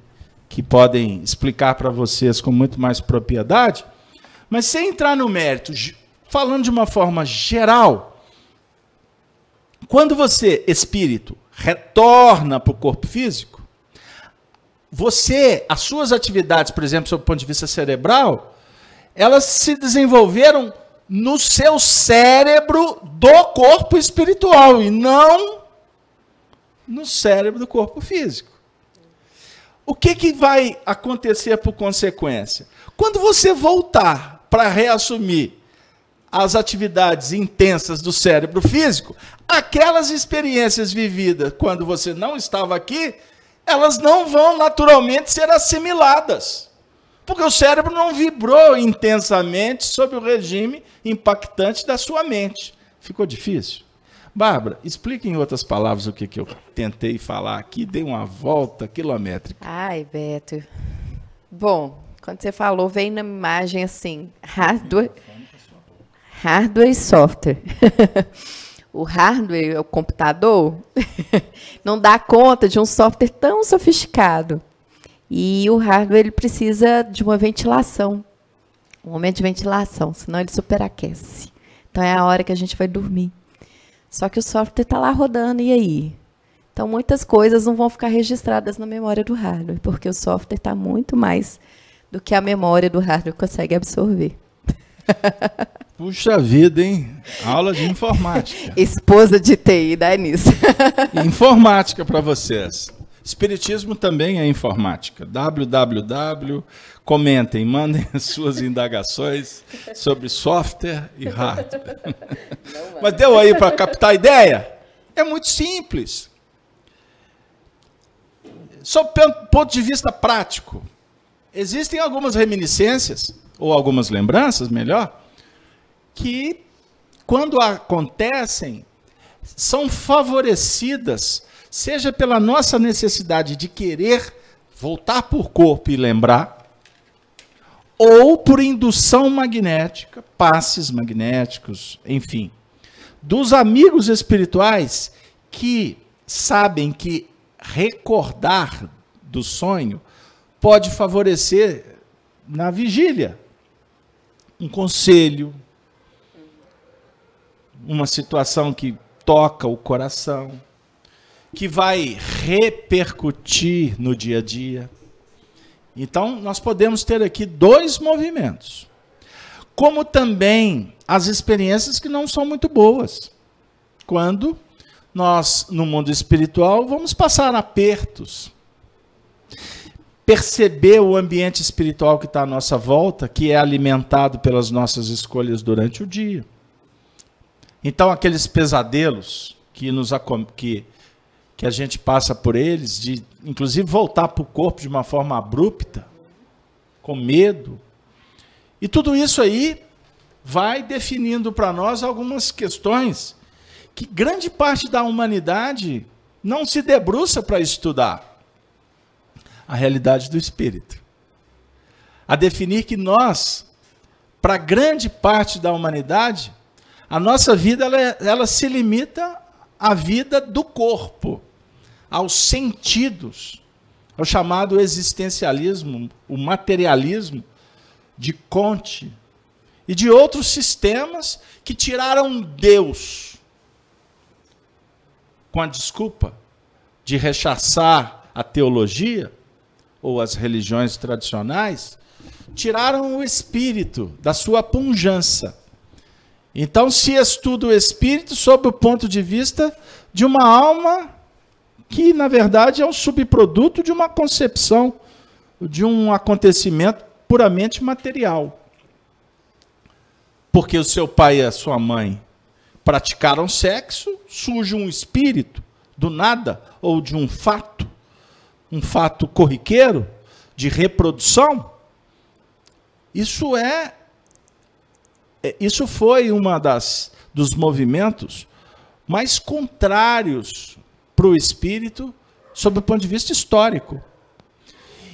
podem explicar para vocês com muito mais propriedade, mas sem entrar no mérito, falando de uma forma geral, quando você, espírito, retorna para o corpo físico, as suas atividades, por exemplo, sob o ponto de vista cerebral, elas se desenvolveram no seu cérebro do corpo espiritual e não no cérebro do corpo físico. O que vai acontecer por consequência? Quando você voltar para reassumir as atividades intensas do cérebro físico, aquelas experiências vividas quando você não estava aqui, elas não vão naturalmente ser assimiladas, porque o cérebro não vibrou intensamente sob o regime impactante da sua mente. Ficou difícil? Bárbara, explique em outras palavras o que eu tentei falar aqui, dei uma volta quilométrica. Ai, Beto. Bom, quando você falou, veio na imagem assim, hardware e software. O hardware, o computador, não dá conta de um software tão sofisticado. E o hardware ele precisa de uma ventilação, um momento de ventilação, senão ele superaquece. Então é a hora que a gente vai dormir. Só que o software está lá rodando, e aí? Então muitas coisas não vão ficar registradas na memória do hardware, porque o software está muito mais do que a memória do hardware consegue absorver. Puxa vida, hein? Aula de informática. Esposa de TI, dá nisso. Informática para vocês. Espiritismo também é informática. www. Comentem, mandem as suas indagações sobre software e hardware. Mas deu aí para captar a ideia? É muito simples. Sob o ponto de vista prático, existem algumas reminiscências, ou algumas lembranças, melhor, que, quando acontecem, são favorecidas, seja pela nossa necessidade de querer voltar por corpo e lembrar, ou por indução magnética, passes magnéticos, enfim, dos amigos espirituais que sabem que recordar do sonho pode favorecer na vigília um conselho, uma situação que toca o coração, que vai repercutir no dia a dia. Então, nós podemos ter aqui dois movimentos. Como também as experiências que não são muito boas. Quando nós, no mundo espiritual, vamos passar apertos. Perceber o ambiente espiritual que está à nossa volta, que é alimentado pelas nossas escolhas durante o dia. Então, aqueles pesadelos que a gente passa por eles, de inclusive voltar para o corpo de uma forma abrupta, com medo. E tudo isso aí vai definindo para nós algumas questões que grande parte da humanidade não se debruça para estudar. A realidade do espírito. A definir que nós, para grande parte da humanidade, a nossa vida ela se limita à vida do corpo, aos sentidos, ao chamado existencialismo, o materialismo de Comte e de outros sistemas que tiraram Deus, com a desculpa de rechaçar a teologia ou as religiões tradicionais, tiraram o espírito da sua pujança Então se estuda o espírito sob o ponto de vista de uma alma que, na verdade, é um subproduto de uma concepção, de um acontecimento puramente material. Porque o seu pai e a sua mãe praticaram sexo, surge um espírito do nada, ou de um fato corriqueiro, de reprodução. Isso foi dos movimentos mais contrários para o espírito, sob o ponto de vista histórico.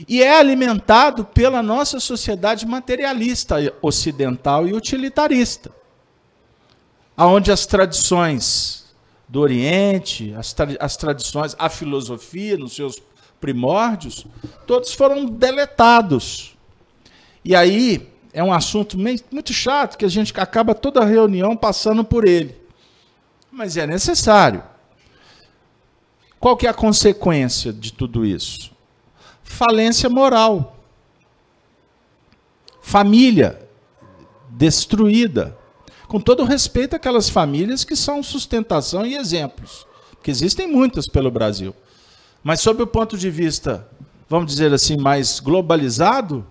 E é alimentado pela nossa sociedade materialista, ocidental e utilitarista, onde as tradições do Oriente, as tradições, a filosofia nos seus primórdios, todos foram deletados. E aí é um assunto muito chato, que a gente acaba toda a reunião passando por ele. Mas é necessário. Qual que é a consequência de tudo isso? Falência moral. Família destruída. Com todo respeito àquelas famílias que são sustentação e exemplos, que existem muitas pelo Brasil. Mas sob o ponto de vista, vamos dizer assim, mais globalizado,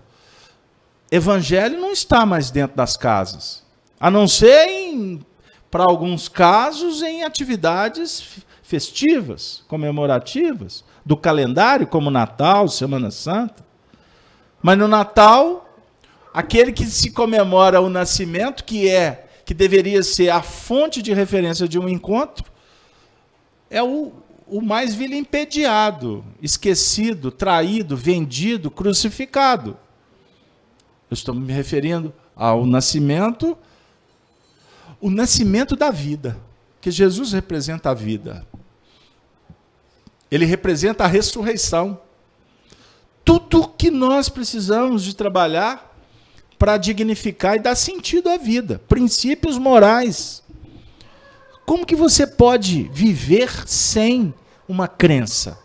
evangelho não está mais dentro das casas. A não ser, para alguns casos, em atividades festivas, comemorativas, do calendário, como Natal, Semana Santa. Mas no Natal, aquele que se comemora o nascimento, que deveria ser a fonte de referência de um encontro, é o mais vilipendiado, esquecido, traído, vendido, crucificado. Eu estou me referindo ao nascimento, o nascimento da vida, que Jesus representa a vida. Ele representa a ressurreição. Tudo que nós precisamos de trabalhar para dignificar e dar sentido à vida. Princípios morais. Como que você pode viver sem uma crença?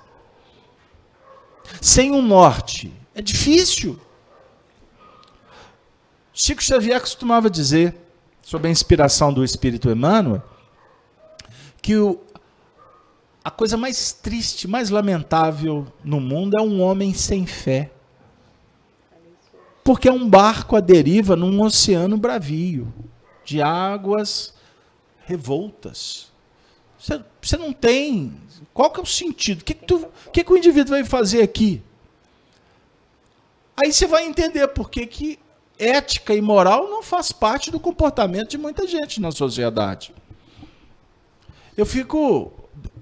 Sem um norte? É difícil. Chico Xavier costumava dizer, sob a inspiração do Espírito Emmanuel, que a coisa mais triste, mais lamentável no mundo é um homem sem fé. Porque é um barco à deriva num oceano bravio, de águas revoltas. Você não tem... Qual que é o sentido? O que o indivíduo vai fazer aqui? Aí você vai entender por que ética e moral não faz parte do comportamento de muita gente na sociedade. Eu fico...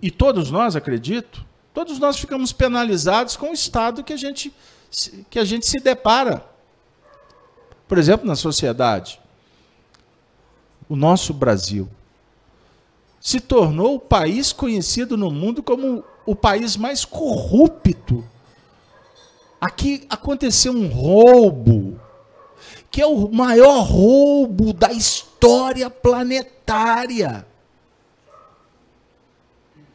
E todos nós, acredito, todos nós ficamos penalizados com o estado que a gente se depara. Por exemplo, na sociedade, o nosso Brasil se tornou o país conhecido no mundo como o país mais corrupto. Aqui aconteceu um roubo, que é o maior roubo da história planetária.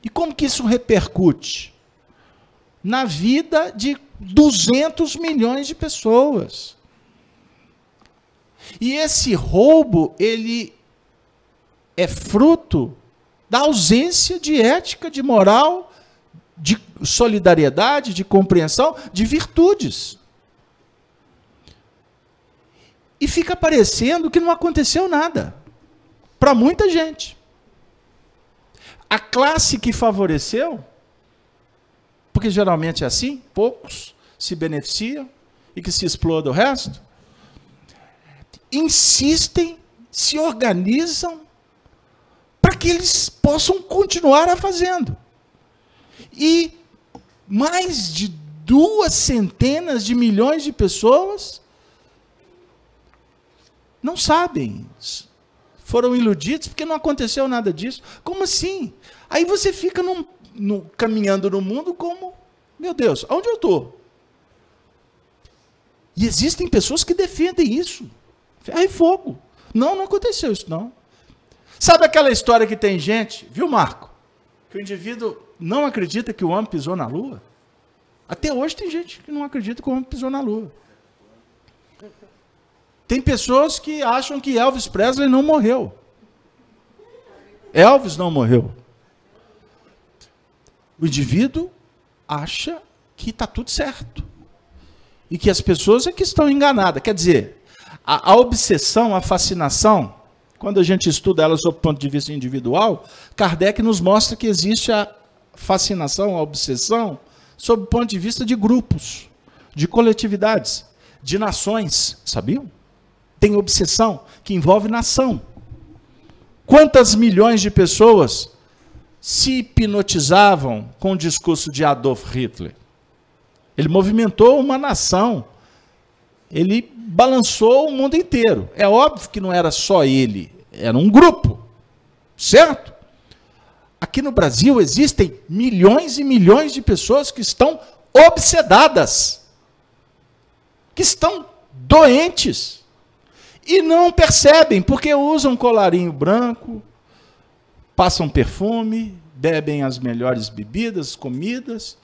E como que isso repercute? Na vida de 200 milhões de pessoas. E esse roubo, ele é fruto da ausência de ética, de moral, de solidariedade, de compreensão, de virtudes. E fica parecendo que não aconteceu nada, para muita gente. A classe que favoreceu, porque geralmente é assim, poucos se beneficiam e que se exploda o resto, insistem, se organizam para que eles possam continuar a fazendo. E mais de 200 milhões de pessoas não sabem, foram iludidos porque não aconteceu nada disso. Como assim? Aí você fica caminhando no mundo como, meu Deus, onde eu estou? E existem pessoas que defendem isso. Ferro e fogo. Não aconteceu isso, não. Sabe aquela história que tem gente, viu, Marco? Que o indivíduo não acredita que o homem pisou na Lua? Até hoje tem gente que não acredita que o homem pisou na Lua. Tem pessoas que acham que Elvis Presley não morreu. Elvis não morreu. O indivíduo acha que está tudo certo. E que as pessoas é que estão enganadas. Quer dizer, a obsessão, a fascinação, quando a gente estuda ela sob o ponto de vista individual, Kardec nos mostra que existe a fascinação, a obsessão, sob o ponto de vista de grupos, de coletividades, de nações. Sabiam? Tem obsessão que envolve nação. Quantas milhões de pessoas se hipnotizavam com o discurso de Adolf Hitler? Ele movimentou uma nação. Ele balançou o mundo inteiro. É óbvio que não era só ele, era um grupo. Certo? Aqui no Brasil existem milhões e milhões de pessoas que estão obsedadas, que estão doentes e não percebem, porque usam colarinho branco, passam perfume, bebem as melhores bebidas, comidas,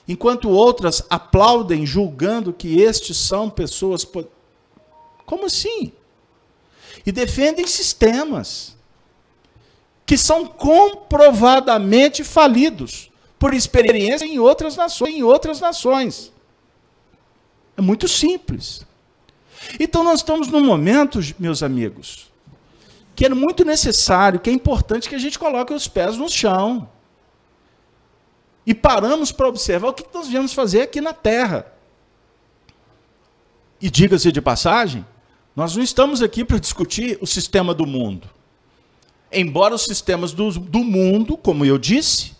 enquanto outras aplaudem, julgando que estes são pessoas... Como assim? E defendem sistemas que são comprovadamente falidos por experiência em outras nações. É muito simples. Então nós estamos num momento, meus amigos, que é muito necessário, que é importante que a gente coloque os pés no chão. E paramos para observar o que nós viemos fazer aqui na Terra. E diga-se de passagem, nós não estamos aqui para discutir o sistema do mundo. Embora os sistemas do mundo, como eu disse,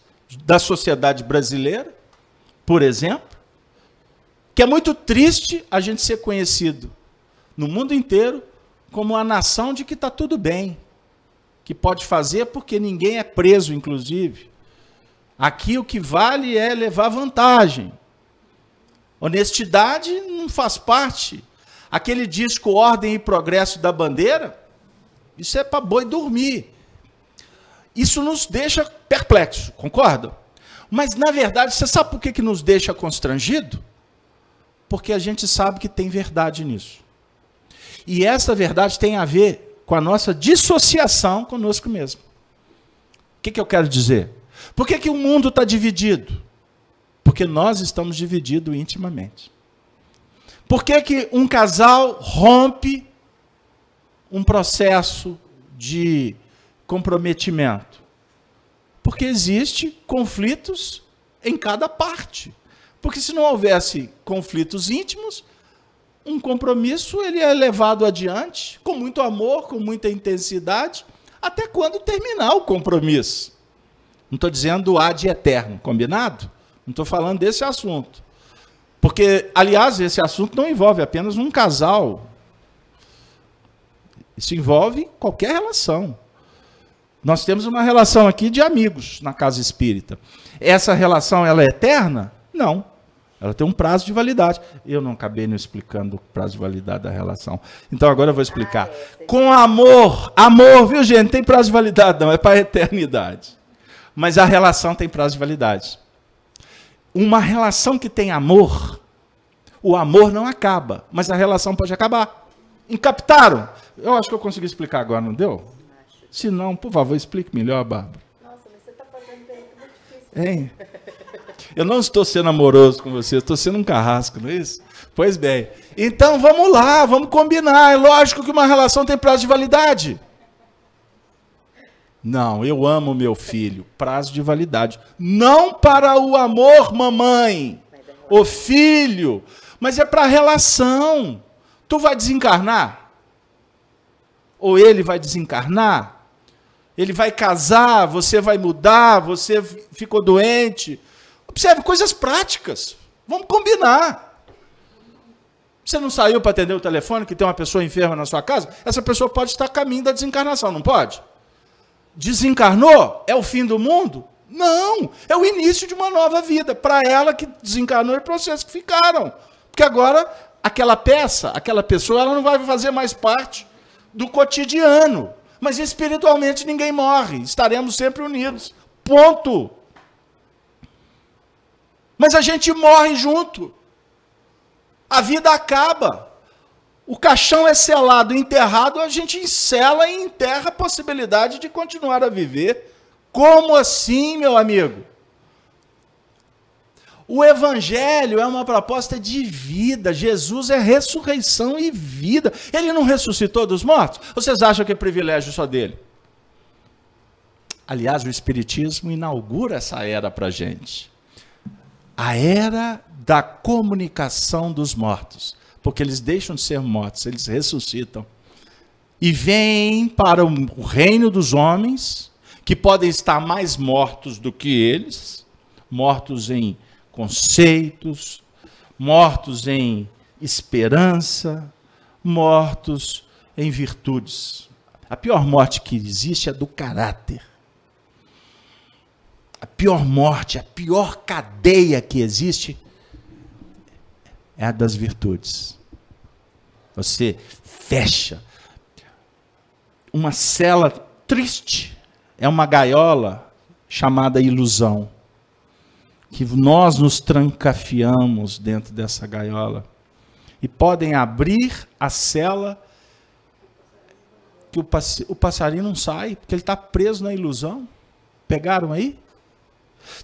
da sociedade brasileira, por exemplo, que é muito triste a gente ser conhecido no mundo inteiro como a nação de que está tudo bem, que pode fazer porque ninguém é preso, inclusive. Aqui o que vale é levar vantagem. Honestidade não faz parte. Aquele disco Ordem e Progresso da Bandeira, isso é para boi dormir. Isso nos deixa perplexos, concorda? Mas, na verdade, você sabe por que nos deixa constrangido? Porque a gente sabe que tem verdade nisso. E essa verdade tem a ver com a nossa dissociação conosco mesmo. O que eu quero dizer? Por que o mundo está dividido? Porque nós estamos divididos intimamente. Por que um casal rompe um processo de comprometimento? Porque existe conflitos em cada parte. Porque se não houvesse conflitos íntimos, um compromisso ele é levado adiante com muito amor, com muita intensidade, até quando terminar o compromisso. Não estou dizendo ad eterno, combinado? Não estou falando desse assunto. Porque, aliás, esse assunto não envolve apenas um casal. Isso envolve qualquer relação. Nós temos uma relação aqui de amigos na casa espírita. Essa relação ela é eterna? Não. Ela tem um prazo de validade. Eu não acabei não explicando o prazo de validade da relação. Então agora eu vou explicar. Com amor, viu gente? Não tem prazo de validade não, é para a eternidade. Mas a relação tem prazo de validade. Uma relação que tem amor, o amor não acaba, mas a relação pode acabar. Encaptaram? Eu acho que eu consegui explicar agora, não deu? Se não, por favor, explique melhor, Bárbara. Nossa, mas você está fazendo pergunta muito difícil. Hein? Eu não estou sendo amoroso com você, eu estou sendo um carrasco, não é isso? Pois bem. Então, vamos lá, vamos combinar. É lógico que uma relação tem prazo de validade. Não, eu amo meu filho. Prazo de validade. Não para o amor, mamãe. O filho. Mas é para a relação. Tu vai desencarnar? Ou ele vai desencarnar? Ele vai casar, você vai mudar, você ficou doente. Observe, coisas práticas. Vamos combinar. Você não saiu para atender o telefone que tem uma pessoa enferma na sua casa? Essa pessoa pode estar a caminho da desencarnação, não pode? Desencarnou? É o fim do mundo? Não, é o início de uma nova vida. Para ela que desencarnou e para vocês que ficaram. Porque agora, aquela peça, aquela pessoa, ela não vai fazer mais parte do cotidiano. Mas espiritualmente ninguém morre. Estaremos sempre unidos. Ponto. Mas a gente morre junto. A vida acaba. o caixão é selado, enterrado, a gente encela e enterra a possibilidade de continuar a viver. Como assim, meu amigo? O Evangelho é uma proposta de vida. Jesus é ressurreição e vida. Ele não ressuscitou dos mortos? Vocês acham que é privilégio só dele? Aliás, o Espiritismo inaugura essa era para a gente. A era da comunicação dos mortos. Porque eles deixam de ser mortos, eles ressuscitam. E vêm para o reino dos homens, que podem estar mais mortos do que eles, mortos em conceitos, mortos em esperança, mortos em virtudes. A pior morte que existe é do caráter. A pior morte, a pior cadeia que existe é a das virtudes. Você fecha uma cela triste, é uma gaiola chamada ilusão, que nós nos trancafiamos dentro dessa gaiola e podem abrir a cela que o passarinho não sai, porque ele está preso na ilusão. Pegaram aí?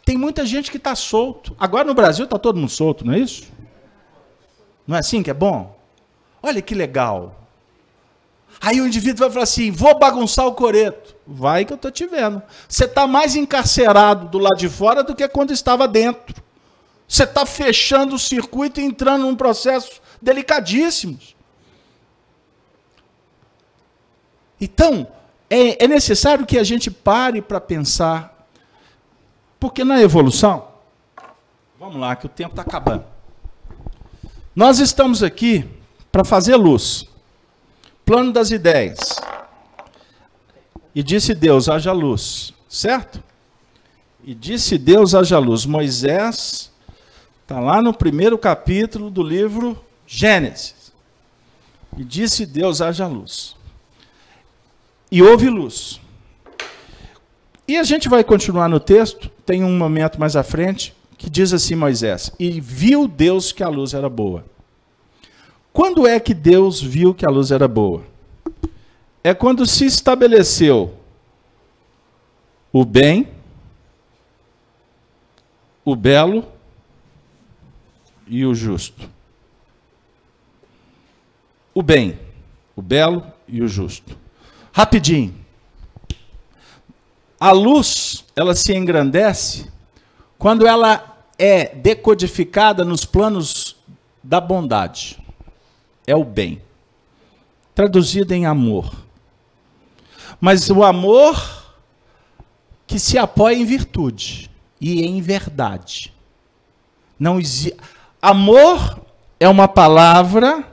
Tem muita gente que está solto. Agora no Brasil está todo mundo solto, não é isso? Não é assim que é bom? Olha que legal. Aí o indivíduo vai falar assim, vou bagunçar o coreto. Vai que eu estou te vendo. Você está mais encarcerado do lado de fora do que quando estava dentro. Você está fechando o circuito e entrando num processo delicadíssimo. Então, é necessário que a gente pare para pensar. Porque na evolução, vamos lá, que o tempo está acabando. Nós estamos aqui para fazer luz. Plano das ideias. E disse Deus, haja luz. Certo? E disse Deus, haja luz. Moisés está lá no primeiro capítulo do livro Gênesis. E disse Deus, haja luz. E houve luz. E a gente vai continuar no texto, tem um momento mais à frente, que diz assim Moisés, e viu Deus que a luz era boa. Quando é que Deus viu que a luz era boa? É quando se estabeleceu o bem, o belo e o justo. O bem, o belo e o justo. Rapidinho. A luz, ela se engrandece quando ela é decodificada nos planos da bondade. É o bem. Traduzido em amor. Mas o amor que se apoia em virtude e em verdade. Não existe. Amor é uma palavra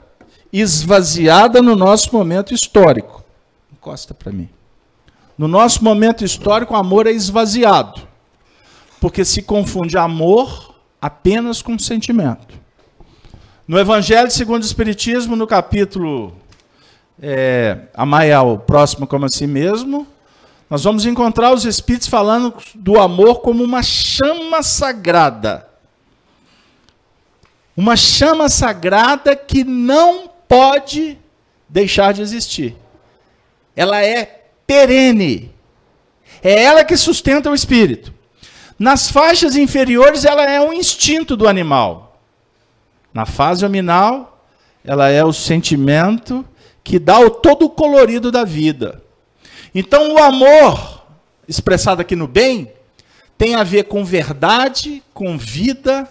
esvaziada no nosso momento histórico. Encosta para mim. No nosso momento histórico, o amor é esvaziado, porque se confunde amor apenas com sentimento. No Evangelho segundo o Espiritismo, no capítulo Amai ao próximo como a si mesmo, nós vamos encontrar os Espíritos falando do amor como uma chama sagrada. Uma chama sagrada que não pode deixar de existir. Ela é perene. É ela que sustenta o espírito. Nas faixas inferiores, ela é um instinto do animal. Na fase hominal, ela é o sentimento que dá todo o colorido da vida. Então, o amor, expressado aqui no bem, tem a ver com verdade, com vida,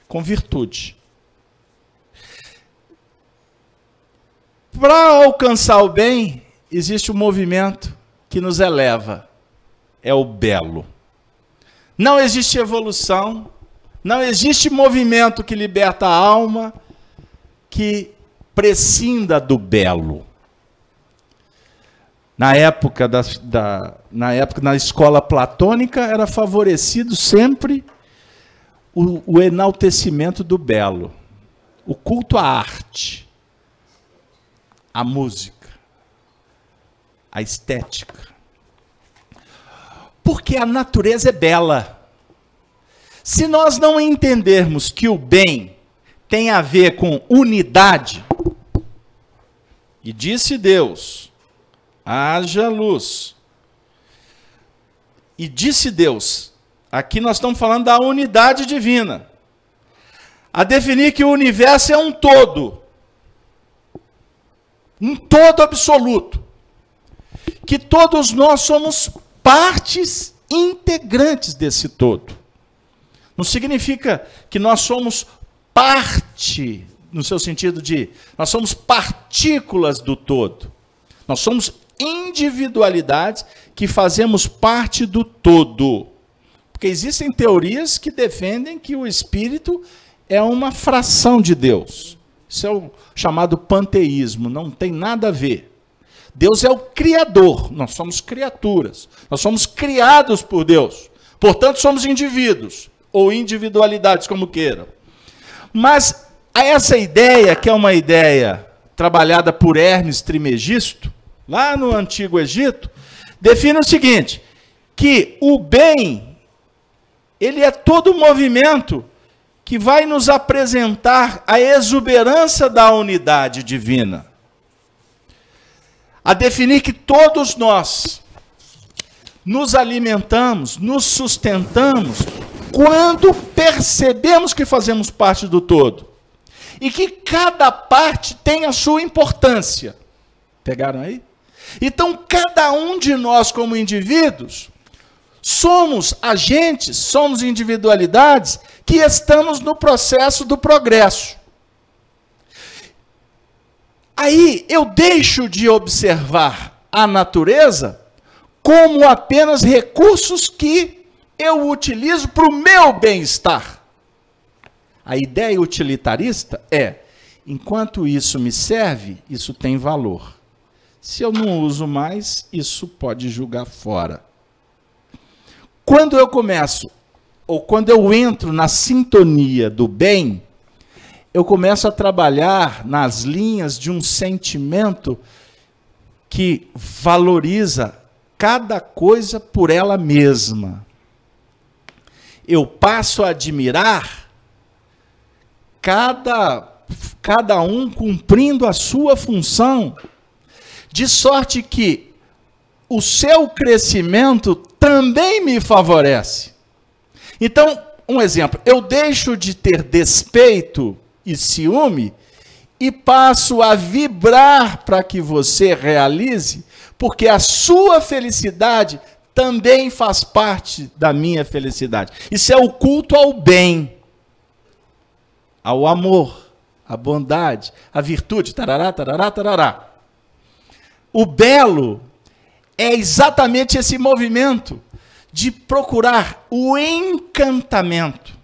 com virtude. Para alcançar o bem, existe um movimento que nos eleva. É o belo. Não existe evolução, não existe movimento que liberta a alma, que prescinda do belo. Na época na escola platônica, era favorecido sempre o enaltecimento do belo, o culto à arte, à música, a estética. Porque a natureza é bela. Se nós não entendermos que o bem tem a ver com unidade, E disse Deus, haja luz. E disse Deus, aqui nós estamos falando da unidade divina, a definir que o universo é um todo absoluto, que todos nós somos partes integrantes desse todo. Não significa que nós somos parte, no seu sentido de, nós somos partículas do todo. Nós somos individualidades que fazemos parte do todo. Porque existem teorias que defendem que o espírito é uma fração de Deus. Isso é o chamado panteísmo, não tem nada a ver. Deus é o criador, nós somos criaturas. Nós somos criados por Deus. Portanto, somos indivíduos, ou individualidades, como queiram. Mas essa ideia, que é uma ideia trabalhada por Hermes Trismegisto, lá no Antigo Egito, define o seguinte, que o bem, ele é todo movimento que vai nos apresentar a exuberância da unidade divina. A definir que todos nós nos alimentamos, nos sustentamos, quando percebemos que fazemos parte do todo. E que cada parte tem a sua importância. Pegaram aí? Então, cada um de nós, como indivíduos, somos agentes, somos individualidades que estamos no processo do progresso. Aí eu deixo de observar a natureza como apenas recursos que eu utilizo para o meu bem-estar. A ideia utilitarista é, enquanto isso me serve, isso tem valor. Se eu não uso mais, isso pode jogar fora. Quando eu começo, ou quando eu entro na sintonia do bem, eu começo a trabalhar nas linhas de um sentimento que valoriza cada coisa por ela mesma. Eu passo a admirar cada um cumprindo a sua função, de sorte que o seu crescimento também me favorece. Então, um exemplo, eu deixo de ter despeito e ciúme e passo a vibrar para que você realize, porque a sua felicidade também faz parte da minha felicidade. Isso é o culto ao bem, ao amor, à bondade, à virtude, tarará, tarará, tarará. O belo é exatamente esse movimento de procurar o encantamento,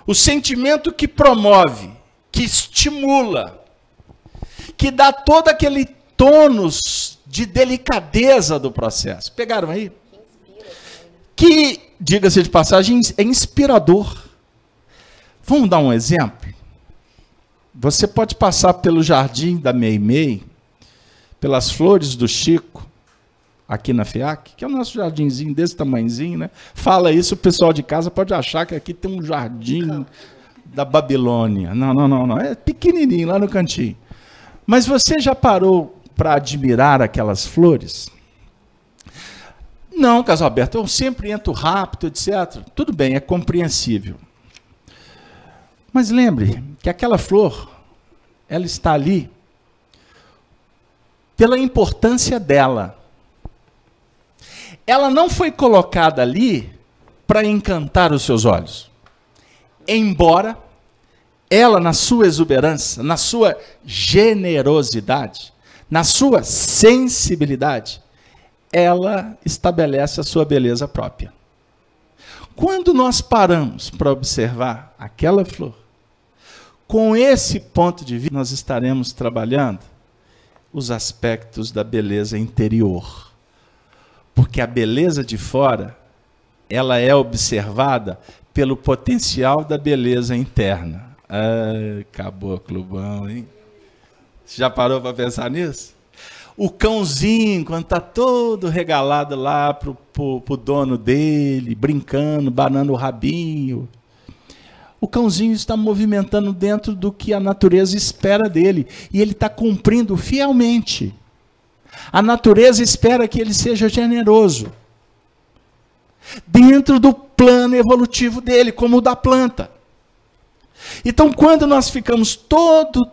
o sentimento que promove, que estimula, que dá todo aquele tônus de delicadeza do processo. Pegaram aí? Que, diga-se de passagem, é inspirador. Vamos dar um exemplo? Você pode passar pelo jardim da Meimei, pelas flores do Chico, aqui na FEAC, que é o nosso jardinzinho desse tamanhozinho, né? Fala isso, o pessoal de casa pode achar que aqui tem um jardim da Babilônia. Não. É pequenininho, lá no cantinho. Mas você já parou para admirar aquelas flores? Não, Casalberto, eu sempre entro rápido, etc. Tudo bem, é compreensível. Mas lembre que aquela flor, ela está ali pela importância dela. Ela não foi colocada ali para encantar os seus olhos. Embora ela, na sua exuberância, na sua generosidade, na sua sensibilidade, ela estabelece a sua beleza própria. Quando nós paramos para observar aquela flor, com esse ponto de vista, nós estaremos trabalhando os aspectos da beleza interior. Porque a beleza de fora, ela é observada pelo potencial da beleza interna. Caboclo bom, hein? Você já parou para pensar nisso? O cãozinho, quando está todo regalado lá pro dono dele, brincando, banando o rabinho. O cãozinho está movimentando dentro do que a natureza espera dele. E ele está cumprindo fielmente. A natureza espera que ele seja generoso. Dentro do plano evolutivo dele, como o da planta. Então, quando nós ficamos todo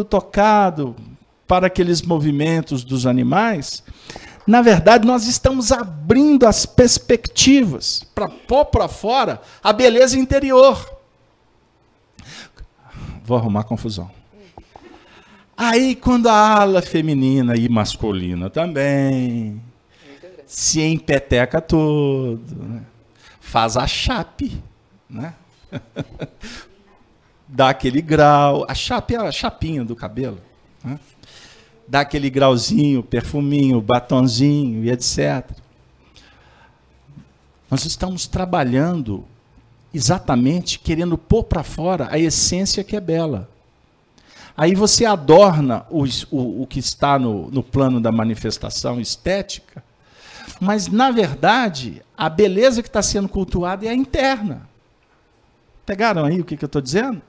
tocado para aqueles movimentos dos animais, na verdade, nós estamos abrindo as perspectivas para pôr para fora a beleza interior. Vou arrumar confusão. Aí, quando a ala feminina e masculina também se empeteca todo, né? Faz a chape, né? Dá aquele grau, a chape é a chapinha do cabelo, né? Dá aquele grauzinho, perfuminho, batonzinho e etc. Nós estamos trabalhando exatamente querendo pôr para fora a essência que é bela. Aí você adorna o que está no plano da manifestação estética, mas, na verdade, a beleza que está sendo cultuada é a interna. Pegaram aí o que eu estou dizendo?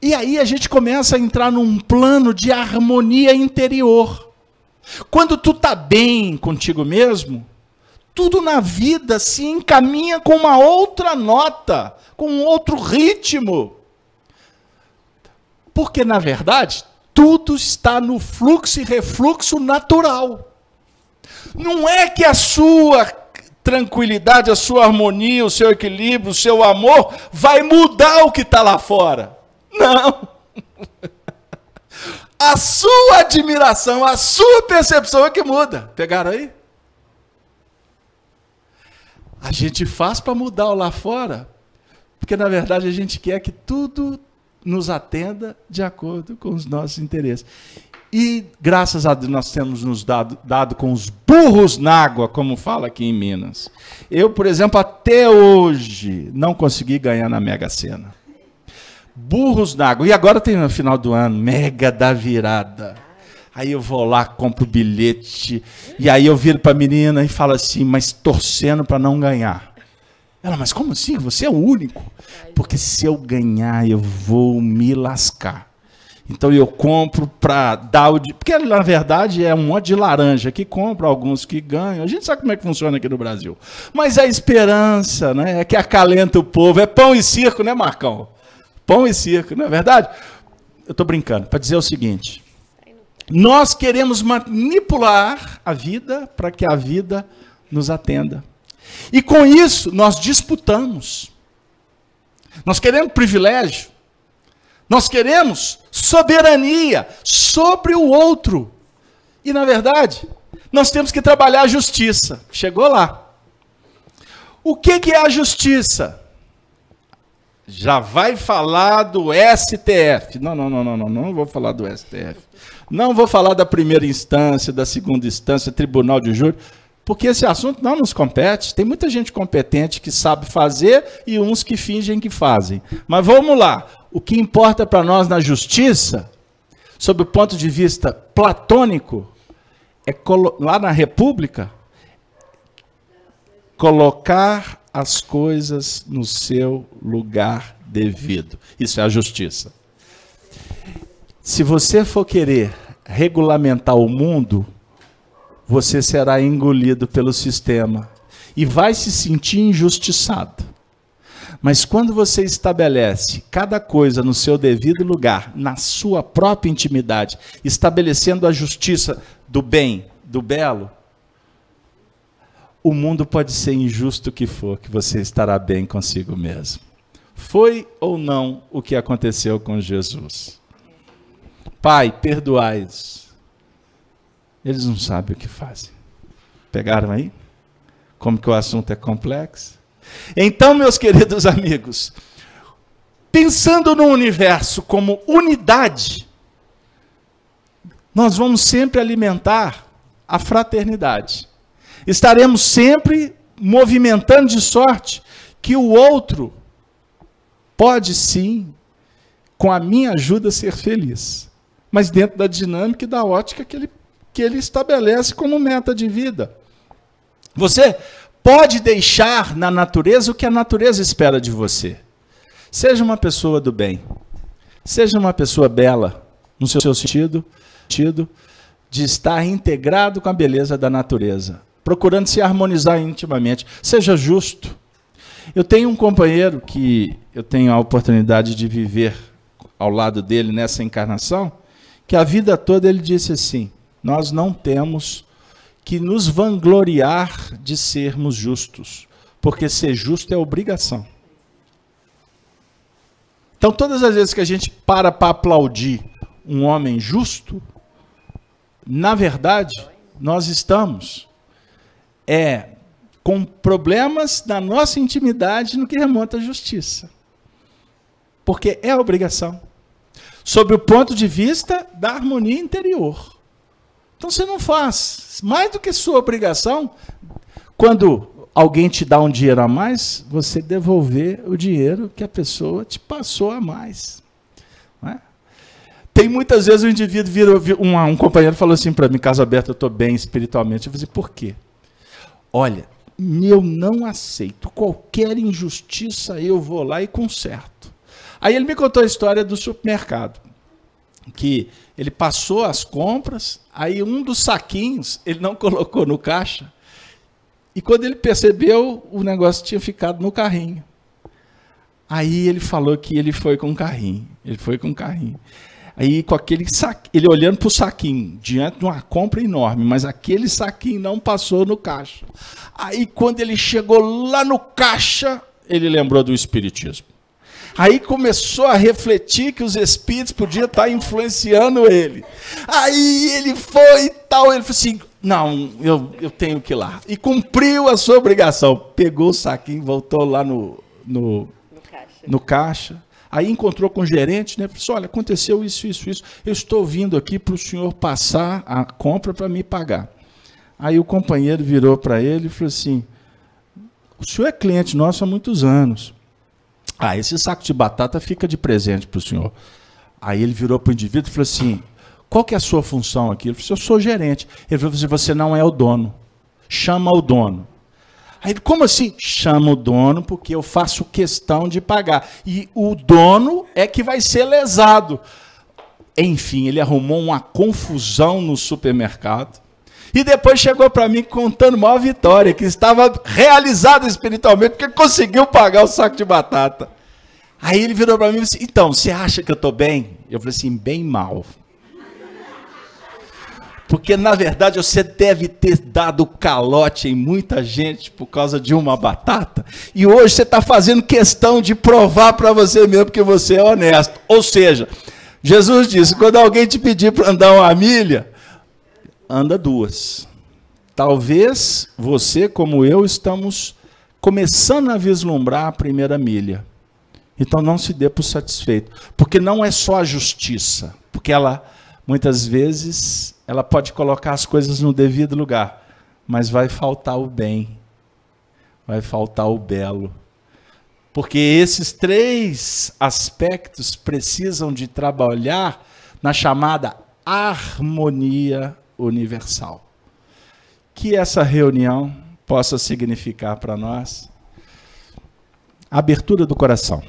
E aí a gente começa a entrar num plano de harmonia interior. Quando tu está bem contigo mesmo, tudo na vida se encaminha com uma outra nota, com um outro ritmo. Porque, na verdade, tudo está no fluxo e refluxo natural. Não é que a sua tranquilidade, a sua harmonia, o seu equilíbrio, o seu amor vai mudar o que está lá fora. Não. A sua admiração, a sua percepção é que muda. Pegaram aí? A gente faz para mudar o lá fora, porque na verdade a gente quer que tudo nos atenda de acordo com os nossos interesses. E graças a Deus nós temos nos dado com os burros na água, como fala aqui em Minas. Eu, por exemplo, até hoje não consegui ganhar na Mega Sena. Burros na água. E agora tem no final do ano, Mega da Virada. Aí eu vou lá, compro o bilhete, e aí eu viro para a menina e falo assim, mas torcendo para não ganhar. Ela, mas como assim? Você é o único. Porque se eu ganhar, eu vou me lascar. Então eu compro para dar o... Porque na verdade é um monte de laranja que compra, alguns que ganham. A gente sabe como é que funciona aqui no Brasil. Mas a esperança, né, é que acalenta o povo. É pão e circo, né, Marcão? Pão e circo, não é verdade? Eu estou brincando, para dizer o seguinte. Nós queremos manipular a vida para que a vida nos atenda. E com isso nós disputamos. Nós queremos privilégio. Nós queremos soberania sobre o outro. E, na verdade, nós temos que trabalhar a justiça. Chegou lá. O que é a justiça? Já vai falar do STF. Não vou falar do STF. Não vou falar da primeira instância, da segunda instância, tribunal de júri, porque esse assunto não nos compete. Tem muita gente competente que sabe fazer e uns que fingem que fazem. Mas vamos lá. O que importa para nós na justiça, sob o ponto de vista platônico, é lá na República, colocar as coisas no seu lugar devido. Isso é a justiça. Se você for querer regulamentar o mundo, você será engolido pelo sistema e vai se sentir injustiçado. Mas quando você estabelece cada coisa no seu devido lugar, na sua própria intimidade, estabelecendo a justiça do bem, do belo, o mundo pode ser injusto que for, que você estará bem consigo mesmo. Foi ou não o que aconteceu com Jesus? Pai, perdoai-os. Eles não sabem o que fazem. Pegaram aí? Como que o assunto é complexo? Então, meus queridos amigos, pensando no universo como unidade, nós vamos sempre alimentar a fraternidade. Estaremos sempre movimentando de sorte que o outro pode sim, com a minha ajuda, ser feliz. Mas dentro da dinâmica e da ótica que ele estabelece como meta de vida. Você pode deixar na natureza o que a natureza espera de você. Seja uma pessoa do bem. Seja uma pessoa bela, no seu sentido de estar integrado com a beleza da natureza, procurando se harmonizar intimamente. Seja justo. Eu tenho um companheiro que eu tenho a oportunidade de viver ao lado dele nessa encarnação, que a vida toda ele disse assim: nós não temos que nos vangloriar de sermos justos, porque ser justo é obrigação. Então, todas as vezes que a gente para aplaudir um homem justo, na verdade, nós estamos com problemas na nossa intimidade no que remonta à justiça. Porque é obrigação. Sob o ponto de vista da harmonia interior. Então você não faz mais do que sua obrigação quando alguém te dá um dinheiro a mais, você devolver o dinheiro que a pessoa te passou a mais. Não é? Tem muitas vezes o indivíduo um companheiro falou assim para mim: Casa Aberta, eu estou bem espiritualmente. Eu falei: por quê? Olha, eu não aceito qualquer injustiça, eu vou lá e conserto. Aí ele me contou a história do supermercado, que ele passou as compras, aí um dos saquinhos ele não colocou no caixa, e quando ele percebeu, o negócio tinha ficado no carrinho. Aí ele falou que ele foi com o carrinho. Aí com aquele saquinho, ele olhando para o saquinho, diante de uma compra enorme, mas aquele saquinho não passou no caixa. Aí quando ele chegou lá no caixa, ele lembrou do espiritismo. Aí começou a refletir que os espíritos podiam estar influenciando ele. Aí ele foi e tal, ele falou assim: não, eu tenho que ir lá. E cumpriu a sua obrigação. Pegou o saquinho, voltou lá no caixa. Aí encontrou com o gerente, né? Falou assim: olha, aconteceu isso. Eu estou vindo aqui para o senhor passar a compra para me pagar. Aí o companheiro virou para ele e falou assim: o senhor é cliente nosso há muitos anos. Esse saco de batata fica de presente para o senhor. Aí ele virou para o indivíduo e falou assim: qual que é a sua função aqui? Ele falou assim: eu sou gerente. Ele falou assim: você não é o dono. Chama o dono. Aí ele: como assim? Chama o dono, porque eu faço questão de pagar. E o dono é que vai ser lesado. Enfim, ele arrumou uma confusão no supermercado. E depois chegou para mim contando uma vitória, que estava realizado espiritualmente, porque conseguiu pagar o saco de batata. Aí ele virou para mim e disse: então, você acha que eu estou bem? Eu falei assim: bem mal. Porque, na verdade, você deve ter dado calote em muita gente por causa de uma batata, e hoje você está fazendo questão de provar para você mesmo que você é honesto. Ou seja, Jesus disse: quando alguém te pedir para andar uma milha, anda 2. Talvez você, como eu, estamos começando a vislumbrar a primeira milha. Então não se dê por satisfeito. Porque não é só a justiça. Porque ela, muitas vezes, ela pode colocar as coisas no devido lugar. Mas vai faltar o bem. Vai faltar o belo. Porque esses 3 aspectos precisam de trabalhar na chamada harmonia universal. Que essa reunião possa significar para nós a abertura do coração,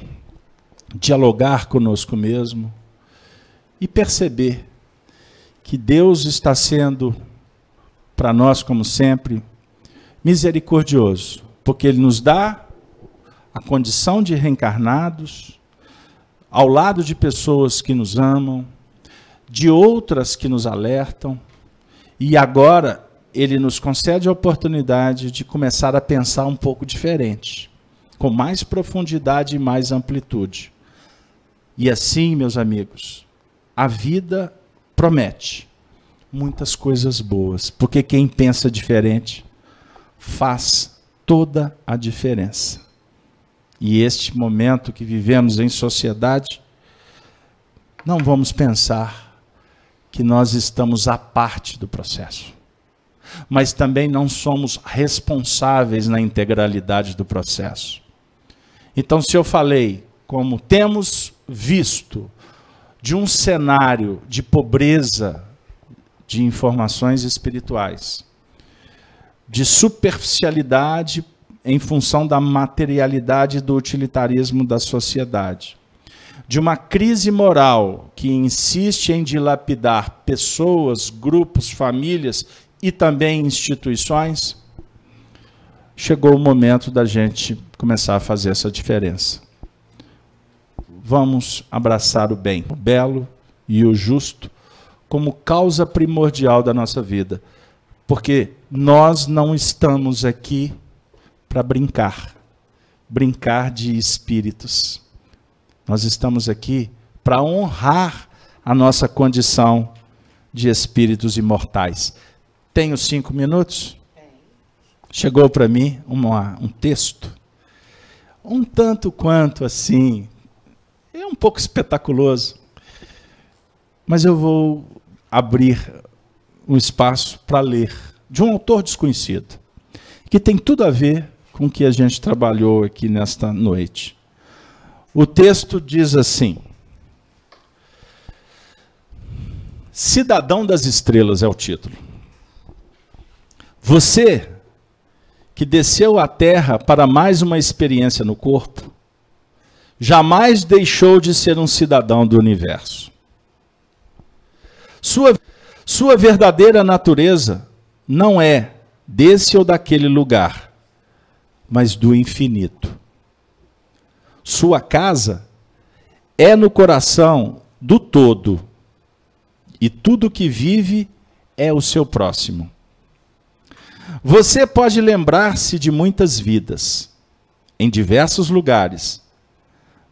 dialogar conosco mesmo e perceber que Deus está sendo para nós, como sempre, misericordioso, porque Ele nos dá a condição de reencarnados ao lado de pessoas que nos amam, de outras que nos alertam. E agora ele nos concede a oportunidade de começar a pensar um pouco diferente, com mais profundidade e mais amplitude. E assim, meus amigos, a vida promete muitas coisas boas, porque quem pensa diferente faz toda a diferença. E este momento que vivemos em sociedade, não vamos pensar que nós estamos à parte do processo, mas também não somos responsáveis na integralidade do processo. Então, se eu falei, como temos visto, de um cenário de pobreza de informações espirituais, de superficialidade em função da materialidade e do utilitarismo da sociedade, de uma crise moral que insiste em dilapidar pessoas, grupos, famílias e também instituições, chegou o momento da gente começar a fazer essa diferença. Vamos abraçar o bem, o belo e o justo como causa primordial da nossa vida, porque nós não estamos aqui para brincar de espíritos. Nós estamos aqui para honrar a nossa condição de espíritos imortais. Tenho 5 minutos? Chegou para mim um texto, um tanto quanto assim, é um pouco espetaculoso, mas eu vou abrir um espaço para ler, de um autor desconhecido, que tem tudo a ver com o que a gente trabalhou aqui nesta noite. O texto diz assim: Cidadão das Estrelas é o título. Você que desceu à Terra para mais uma experiência no corpo, jamais deixou de ser um cidadão do universo. Sua verdadeira natureza não é desse ou daquele lugar, mas do infinito. Sua casa é no coração do todo, e tudo que vive é o seu próximo. Você pode lembrar-se de muitas vidas, em diversos lugares,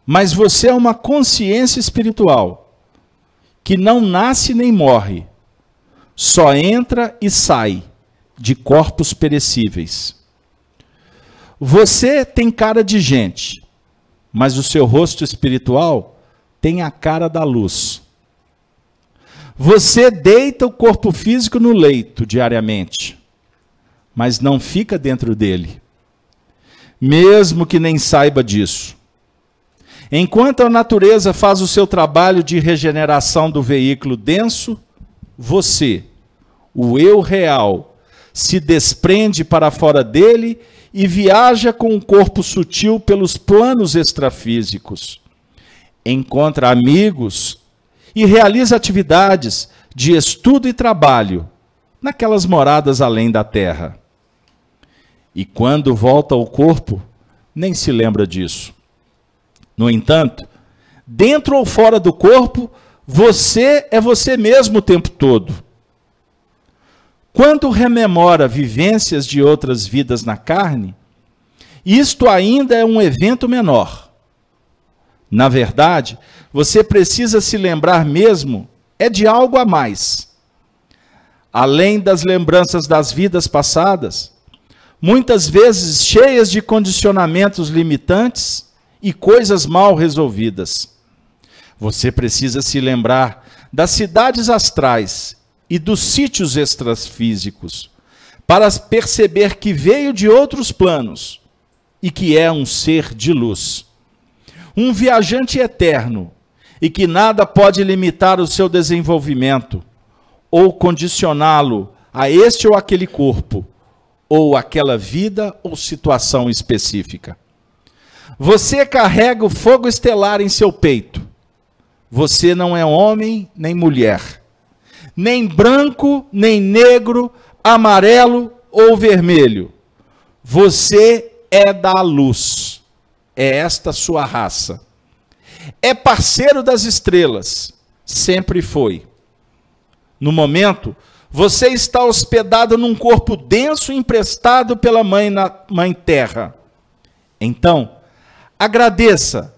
mas você é uma consciência espiritual, que não nasce nem morre, só entra e sai de corpos perecíveis. Você tem cara de gente, mas o seu rosto espiritual tem a cara da luz. Você deita o corpo físico no leito diariamente, mas não fica dentro dele, mesmo que nem saiba disso. Enquanto a natureza faz o seu trabalho de regeneração do veículo denso, você, o eu real, se desprende para fora dele e viaja com o corpo sutil pelos planos extrafísicos. Encontra amigos e realiza atividades de estudo e trabalho naquelas moradas além da terra. E quando volta ao corpo, nem se lembra disso. No entanto, dentro ou fora do corpo, você é você mesmo o tempo todo. Quando rememora vivências de outras vidas na carne, isto ainda é um evento menor. Na verdade, você precisa se lembrar mesmo de algo a mais. Além das lembranças das vidas passadas, muitas vezes cheias de condicionamentos limitantes e coisas mal resolvidas. Você precisa se lembrar das cidades astrais e dos sítios extrafísicos, para perceber que veio de outros planos e que é um ser de luz. Um viajante eterno e que nada pode limitar o seu desenvolvimento ou condicioná-lo a este ou aquele corpo, ou aquela vida ou situação específica. Você carrega o fogo estelar em seu peito. Você não é homem nem mulher, nem branco, nem negro, amarelo ou vermelho. Você é da luz. É esta sua raça. É parceiro das estrelas. Sempre foi. No momento, você está hospedado num corpo denso emprestado pela Mãe Terra. Então, agradeça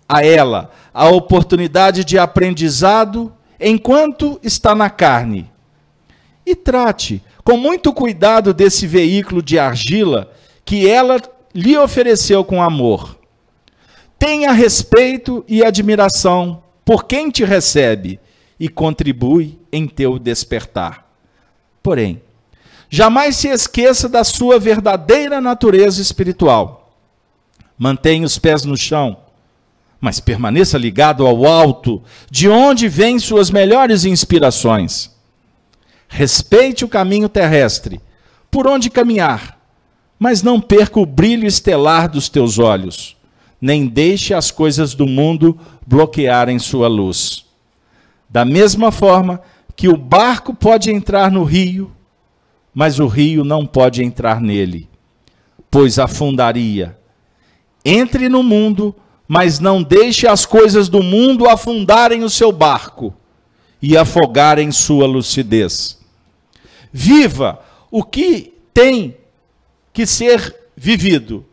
a ela a oportunidade de aprendizado enquanto está na carne. E trate com muito cuidado desse veículo de argila que ela lhe ofereceu com amor. Tenha respeito e admiração por quem te recebe e contribui em teu despertar. Porém, jamais se esqueça da sua verdadeira natureza espiritual. Mantenha os pés no chão, mas permaneça ligado ao alto, de onde vêm suas melhores inspirações. Respeite o caminho terrestre, por onde caminhar, mas não perca o brilho estelar dos teus olhos, nem deixe as coisas do mundo bloquearem sua luz. Da mesma forma que o barco pode entrar no rio, mas o rio não pode entrar nele, pois afundaria. Entre no mundo, mas não deixe as coisas do mundo afundarem o seu barco e afogarem sua lucidez. Viva o que tem que ser vivido,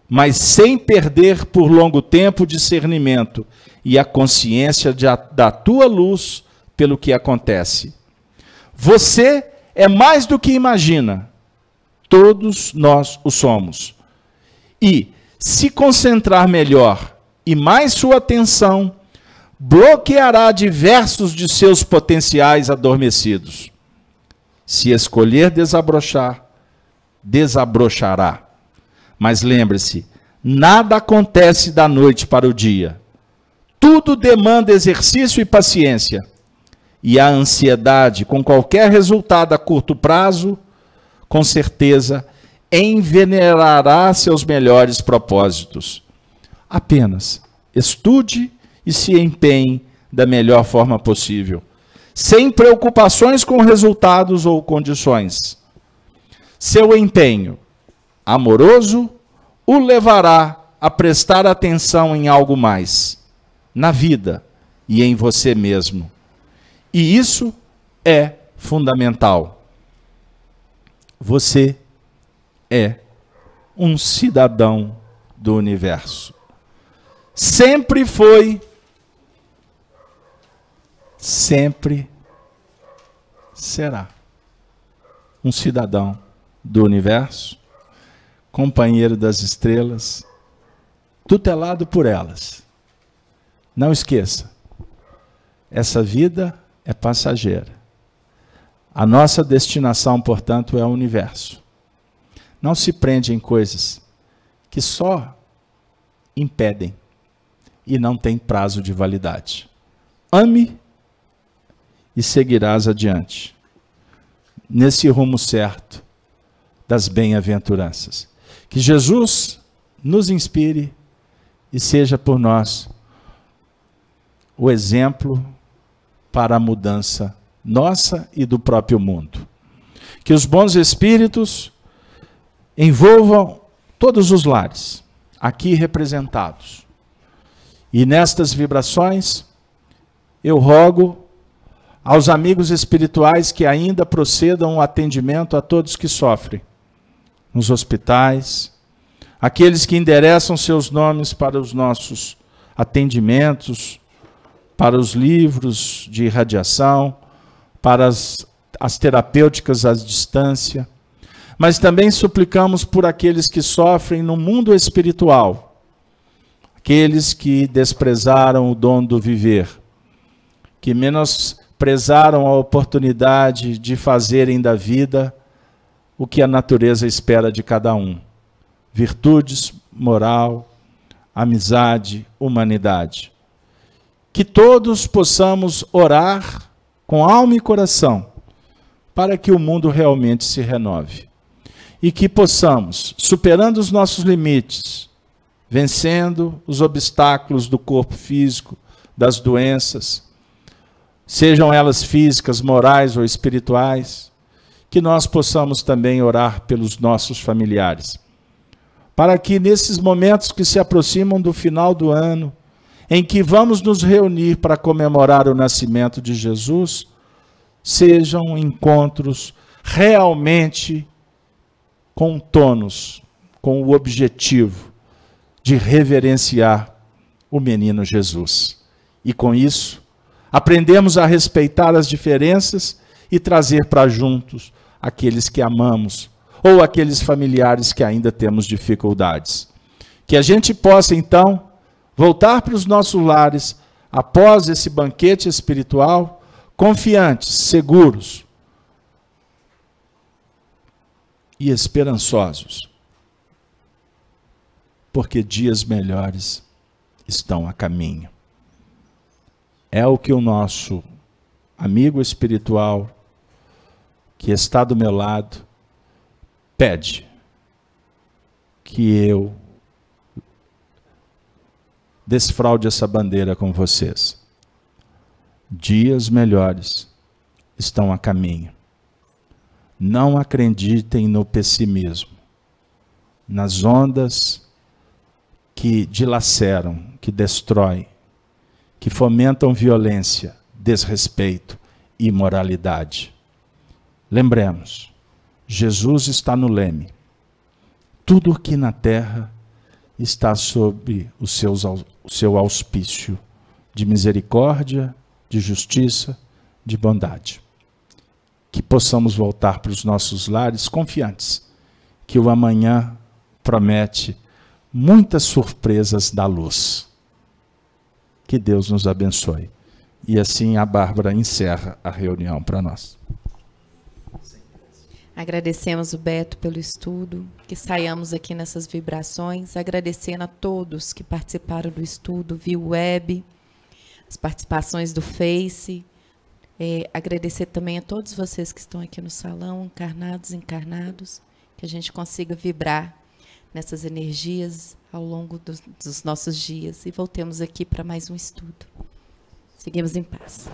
mas sem perder por longo tempo o discernimento e a consciência da tua luz pelo que acontece. Você é mais do que imagina. Todos nós o somos. E, se concentrar melhor e mais sua atenção, bloqueará diversos de seus potenciais adormecidos. Se escolher desabrochar, desabrochará. Mas lembre-se, nada acontece da noite para o dia. Tudo demanda exercício e paciência. E a ansiedade, com qualquer resultado a curto prazo, com certeza, envenenará seus melhores propósitos. Apenas estude e se empenhe da melhor forma possível, sem preocupações com resultados ou condições. Seu empenho amoroso o levará a prestar atenção em algo mais, na vida e em você mesmo. E isso é fundamental. Você é um cidadão do universo. Sempre foi, sempre será um cidadão do universo, companheiro das estrelas, tutelado por elas. Não esqueça, essa vida é passageira. A nossa destinação, portanto, é o universo. Não se prende em coisas que só impedem e não têm prazo de validade. Ame e seguirás adiante, nesse rumo certo das bem-aventuranças. Que Jesus nos inspire e seja por nós o exemplo para a mudança nossa e do próprio mundo. Que os bons espíritos envolvam todos os lares, aqui representados. E nestas vibrações, eu rogo aos amigos espirituais que ainda procedam o atendimento a todos que sofrem, nos hospitais, aqueles que endereçam seus nomes para os nossos atendimentos, para os livros de irradiação, para as terapêuticas à distância, mas também suplicamos por aqueles que sofrem no mundo espiritual, aqueles que desprezaram o dom do viver, que menosprezaram a oportunidade de fazerem da vida o que a natureza espera de cada um: virtudes, moral, amizade, humanidade. Que todos possamos orar com alma e coração para que o mundo realmente se renove. E que possamos, superando os nossos limites, vencendo os obstáculos do corpo físico, das doenças, sejam elas físicas, morais ou espirituais, que nós possamos também orar pelos nossos familiares, para que nesses momentos que se aproximam do final do ano, em que vamos nos reunir para comemorar o nascimento de Jesus, sejam encontros realmente com tônus, com o objetivo de reverenciar o menino Jesus. E com isso, aprendemos a respeitar as diferenças e trazer para juntos aqueles que amamos ou aqueles familiares que ainda temos dificuldades. Que a gente possa, então, voltar para os nossos lares após esse banquete espiritual, confiantes, seguros e esperançosos, porque dias melhores estão a caminho. É o que o nosso amigo espiritual, que está do meu lado, pede que eu desfraude essa bandeira com vocês. Dias melhores estão a caminho. Não acreditem no pessimismo, nas ondas que dilaceram, que destroem, que fomentam violência, desrespeito e imoralidade. Lembremos, Jesus está no leme. Tudo aqui na terra está sob o seu auspício de misericórdia, de justiça, de bondade. Que possamos voltar para os nossos lares confiantes, que o amanhã promete muitas surpresas da luz. Que Deus nos abençoe. E assim a Bárbara encerra a reunião para nós. Agradecemos o Beto pelo estudo, que saiamos aqui nessas vibrações, agradecendo a todos que participaram do estudo via web, as participações do Face, agradecer também a todos vocês que estão aqui no salão, encarnados, encarnados, que a gente consiga vibrar nessas energias ao longo dos nossos dias e voltemos aqui para mais um estudo. Seguimos em paz.